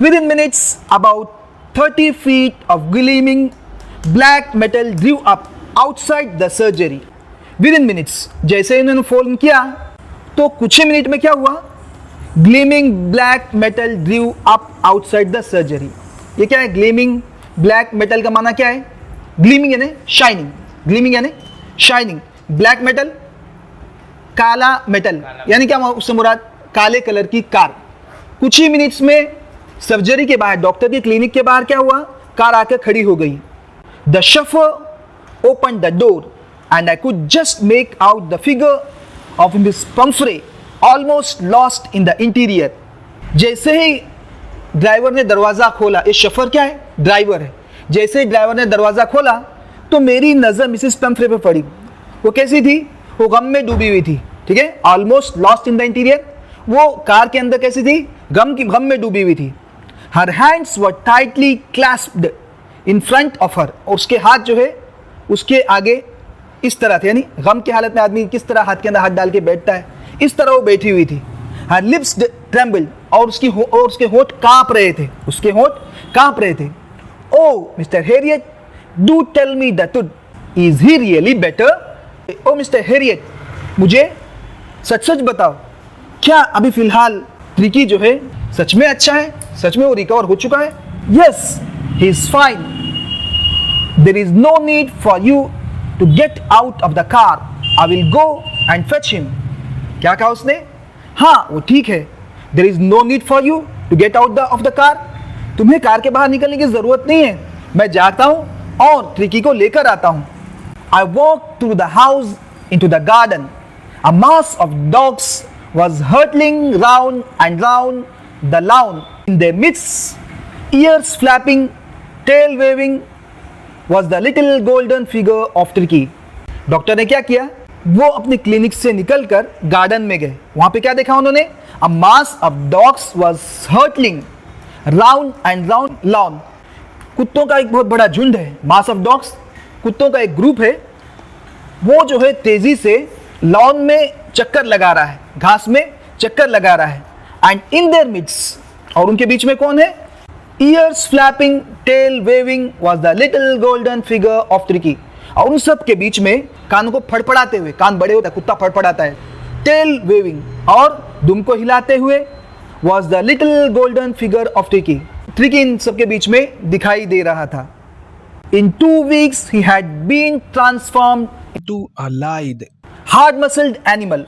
With in minutes about 30 feet of gleaming black metal Drew up outside the surgery. With in minutes, जैसे इन्होंने फोन किया तो कुछ ही मिनट में क्या हुआ, gleaming black metal Drew up outside the surgery. ये क्या है, ग्लीमिंग ब्लैक मेटल का माना क्या है, ग्लीमिंग यानी शाइनिंग, ग्लीमिंग यानी शाइनिंग, ब्लैक मेटल काला मेटल यानी क्या, उससे मुराद काले कलर की कार। कुछ ही मिनट्स में सर्जरी के बाहर, डॉक्टर के क्लिनिक के बाहर क्या हुआ, कार आकर खड़ी हो गई। The chauffeur opened the door and I could just make out the figure of Miss Pumphrey almost lost in the interior. जैसे ही ड्राइवर ने दरवाज़ा खोला, ये शफर क्या है, ड्राइवर है। जैसे ही ड्राइवर ने दरवाज़ा खोला तो मेरी नज़र मिसेस पम्फ्रे पे पड़ी। वो कैसी थी, वो गम में डूबी हुई थी, ठीक है, almost lost in the interior. वो कार के अंदर कैसी थी, गम में डूबी हुई थी। Her hands were tightly clasped in front of her, और उसके हाथ जो है उसके आगे इस तरह थे, यानी गम की हालत में आदमी किस तरह हाथ के अंदर हाथ डाल के बैठता है, इस तरह वो बैठी हुई थी। हर लिप्स ट्रेम्बल्ड, और उसके होंठ कांप रहे थे, उसके होंठ कांप रहे थे। Oh Mr Herriot, do tell me the truth, is he really better? Oh Mr Herriot, मुझे सच सच बताओ, क्या अभी फिलहाल ट्रिकी जो है सच में अच्छा है, सच में वो रिकवर हो चुका है? Yes, he is fine. There is no need for you to get out of the car. I will go and fetch him. क्या कहा उसने? हाँ, वो ठीक है। There is no need for you to get out of the car. तुम्हें car के बाहर निकलने की जरूरत नहीं है, मैं जाता हूँ और ट्रिकी को लेकर आता हूँ। I walked through the house into the garden. A mass of dogs was hurtling round and round the lawn. In their midst, ears flapping, tail waving was the little golden figure of Tricky. Doctor ने क्या किया, वो अपने clinic से निकलकर garden में गए। वहां पे क्या देखा उन्होंने, a mass of dogs was hurtling round and round lawn. कुत्तों का एक बहुत बड़ा झुंड है, मास ऑफ डॉग्स कुत्तों का एक ग्रुप है, वो जो है तेजी से लॉन में चक्कर लगा रहा है, घास में चक्कर लगा रहा है। एंड इन देयर मिड्स, और उनके बीच में कौन है, ears flapping, tail waving was the little golden figure of Tricky. और उन सब के बीच में कान को फड़फड़ाते हुए, कान बड़े होता है, कुत्ता फड़फड़ाता है, tail waving और दुम को हिलाते हुए was the little golden figure of Tricky. Tricky इन सब के बीच में दिखाई दे रहा था। In 2 weeks he had been transformed into a lithe, hard muscled animal.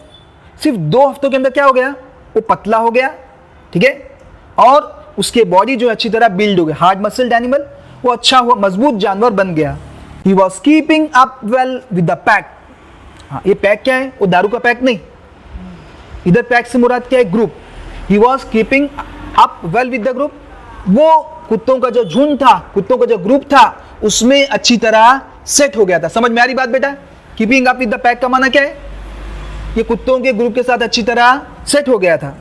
सिर्फ 2 हफ्तों के अंदर क्या हो गया, वो पतला हो गया, ठीक है, और उसके बॉडी जो अच्छी तरह बिल्ड हो गया, हार्ड मसल्ड एनिमल, वो अच्छा हुआ, मजबूत जानवर बन गया। He was keeping up well with the pack. हाँ, ये पैक क्या है, वो दारू का पैक नहीं, इधर पैक से मुराद क्या है, group. He was keeping up well with the group, वो कुत्तों का जो झुंड था, कुत्तों का जो ग्रुप था, उसमें अच्छी तरह सेट हो गया था। समझ में आ रही बात बेटा? Keeping up with the pack का माना क्या है? ये कुत्तों के ग्रुप के साथ अच्छी तरह सेट हो गया था।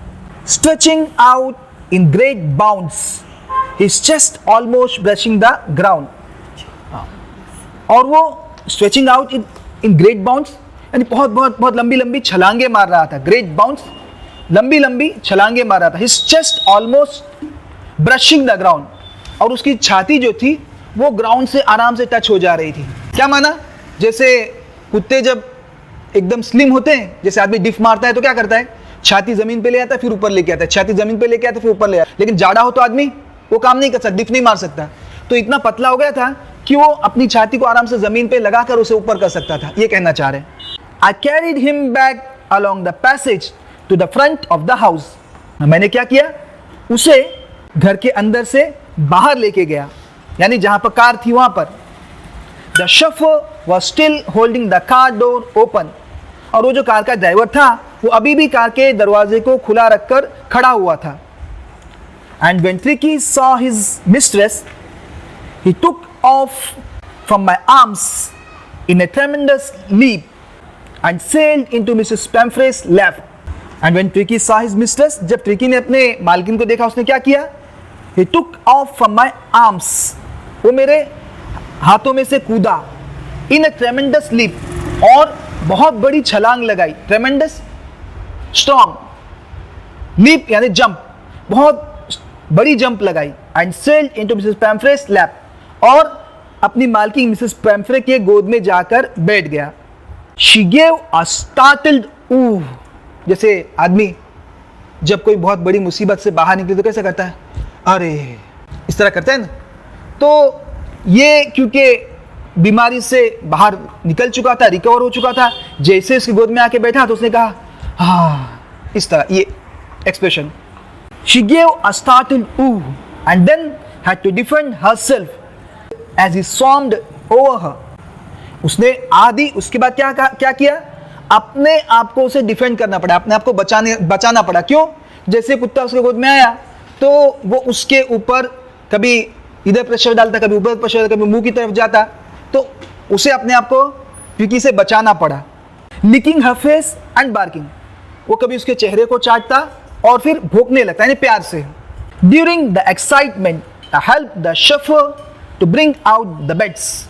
Stretching out in great bounds, his chest almost brushing the ground. और वो stretching out in great bounds यानी बहुत बहुत बहुत लंबी लंबी छलांगे मार रहा था। ग्रेट बाउंड्स, लंबी लंबी छलांगे मार रहा था। His chest almost brushing the ground, और उसकी छाती जो थी वो ग्राउंड से आराम से टच हो जा रही थी। क्या माना? जैसे कुत्ते जब एकदम स्लिम होते हैं, जैसे आदमी डिफ मारता है तो क्या करता है? छाती जमीन पे ले आता है फिर ऊपर लेके आता है, छाती जमीन पे लेके आता है फिर ऊपर ले आता है। लेकिन जाड़ा हो तो आदमी वो काम नहीं कर सकता, डिफ नहीं मार सकता। तो इतना पतला हो गया था कि वो अपनी छाती को आराम से जमीन पे लगाकर उसे ऊपर कर सकता था। ये कहना चाह रहे हैं। I carried him back along the passage to the front of the house। मैंने क्या किया? उसे घर के अंदर से बाहर लेके गया, यानी जहां पर कार थी वहां पर। The chauffeur was still holding the car door open। और वो जो कार का ड्राइवर था वो अभी भी कार के दरवाजे को खुला रखकर खड़ा हुआ था। And when Tricky saw his mistress, he took off from my arms in a tremendous leap and sailed into Mrs. Pamphret's lap। And when Tricky saw his mistress, जब ट्रिकी ने अपने मालकिन को देखा उसने क्या किया? He took off from my arms, वो मेरे हाथों में से कूदा। In a tremendous leap, और बहुत बड़ी छलांग लगाई। Tremendous, strong, leap यानी जंप, बहुत बड़ी जंप लगाई। And sailed into Mrs. Pamphret's lap, और अपनी मालकिन मिसेस पैम्फ्रे के गोद में जाकर बैठ गया। She gave a startled ooh, जैसे आदमी जब कोई बहुत बड़ी मुसीबत से बाहर निकले तो कैसे करता है? अरे, इस तरह करता है ना। तो ये क्योंकि बीमारी से बाहर निकल चुका था, रिकवर हो चुका था, जैसे उसकी गोद में आके बैठा तो उसने कहा हाँ, इस तरह ये expression. She gave a startled ooh and then had to defend herself as he swarmed over her। उसने आदि उसके बाद क्या किया? अपने आप को उसे डिफेंड करना पड़ा, अपने आप को बचाना पड़ा। क्यों? जैसे कुत्ता उसके गोद में आया तो वो उसके ऊपर कभी इधर प्रेशर डालता, कभी ऊपर प्रेशर, कभी मुंह की तरफ जाता, तो उसे अपने आप को ट्रिकी से बचाना पड़ा। Licking her face and barking, वो कभी उसके चेहरे को चाटता और फिर भौंकने लगता, यानी प्यार से। During the excitement I help the chauffeur to bring out the beds.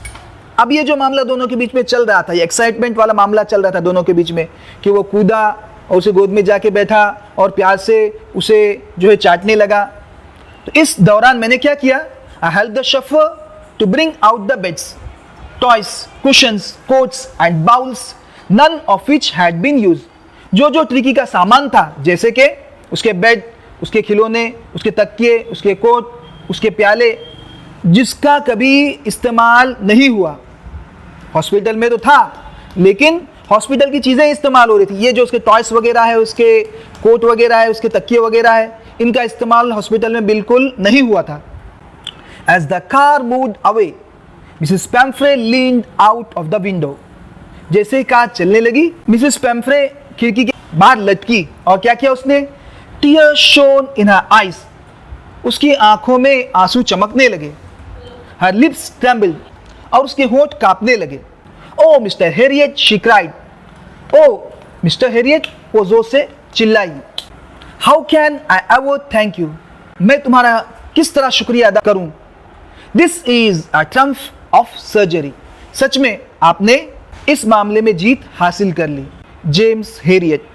अब ये जो मामला दोनों के बीच में चल रहा था, ये एक्साइटमेंट वाला मामला चल रहा था दोनों के बीच में, कि वो कूदा और उसे गोद में जाके बैठा और प्यार से उसे जो है चाटने लगा। तो इस दौरान मैंने क्या किया? I help the chauffeur to bring out the beds, toys, cushions, coats and bowls, none of which had been use. जो ट्रिकी का सामान था, जैसे कि उसके बेड, उसके खिलौने, उसके तकिए, उसके कोट, उसके प्याले, जिसका कभी इस्तेमाल नहीं हुआ। हॉस्पिटल में तो था लेकिन हॉस्पिटल की चीज़ें इस्तेमाल हो रही थी। ये जो उसके टॉयस वगैरह है, उसके कोट वगैरह है, उसके तकिए वगैरह है, इनका इस्तेमाल हॉस्पिटल में बिल्कुल नहीं हुआ था। As the car moved away Mrs Pumphrey leaned out of the window. जैसे ही कार चलने लगी, मिसेस पैम्फ्रे खिड़की के बाहर लटकी और क्या किया उसने? Tears shown in her eyes, उसकी आंखों में आंसू चमकने लगे। हर लिप्स ट्रेम्बल्ड, और उसके होंठ कांपने लगे। Oh Mr Herriot, she cried. Oh Mr Herriot, वो जोर से चिल्लाई। How can I ever thank you, मैं तुम्हारा किस तरह शुक्रिया अदा करूं? This is a triumph of surgery, सच में आपने इस मामले में जीत हासिल कर ली। James Harriet.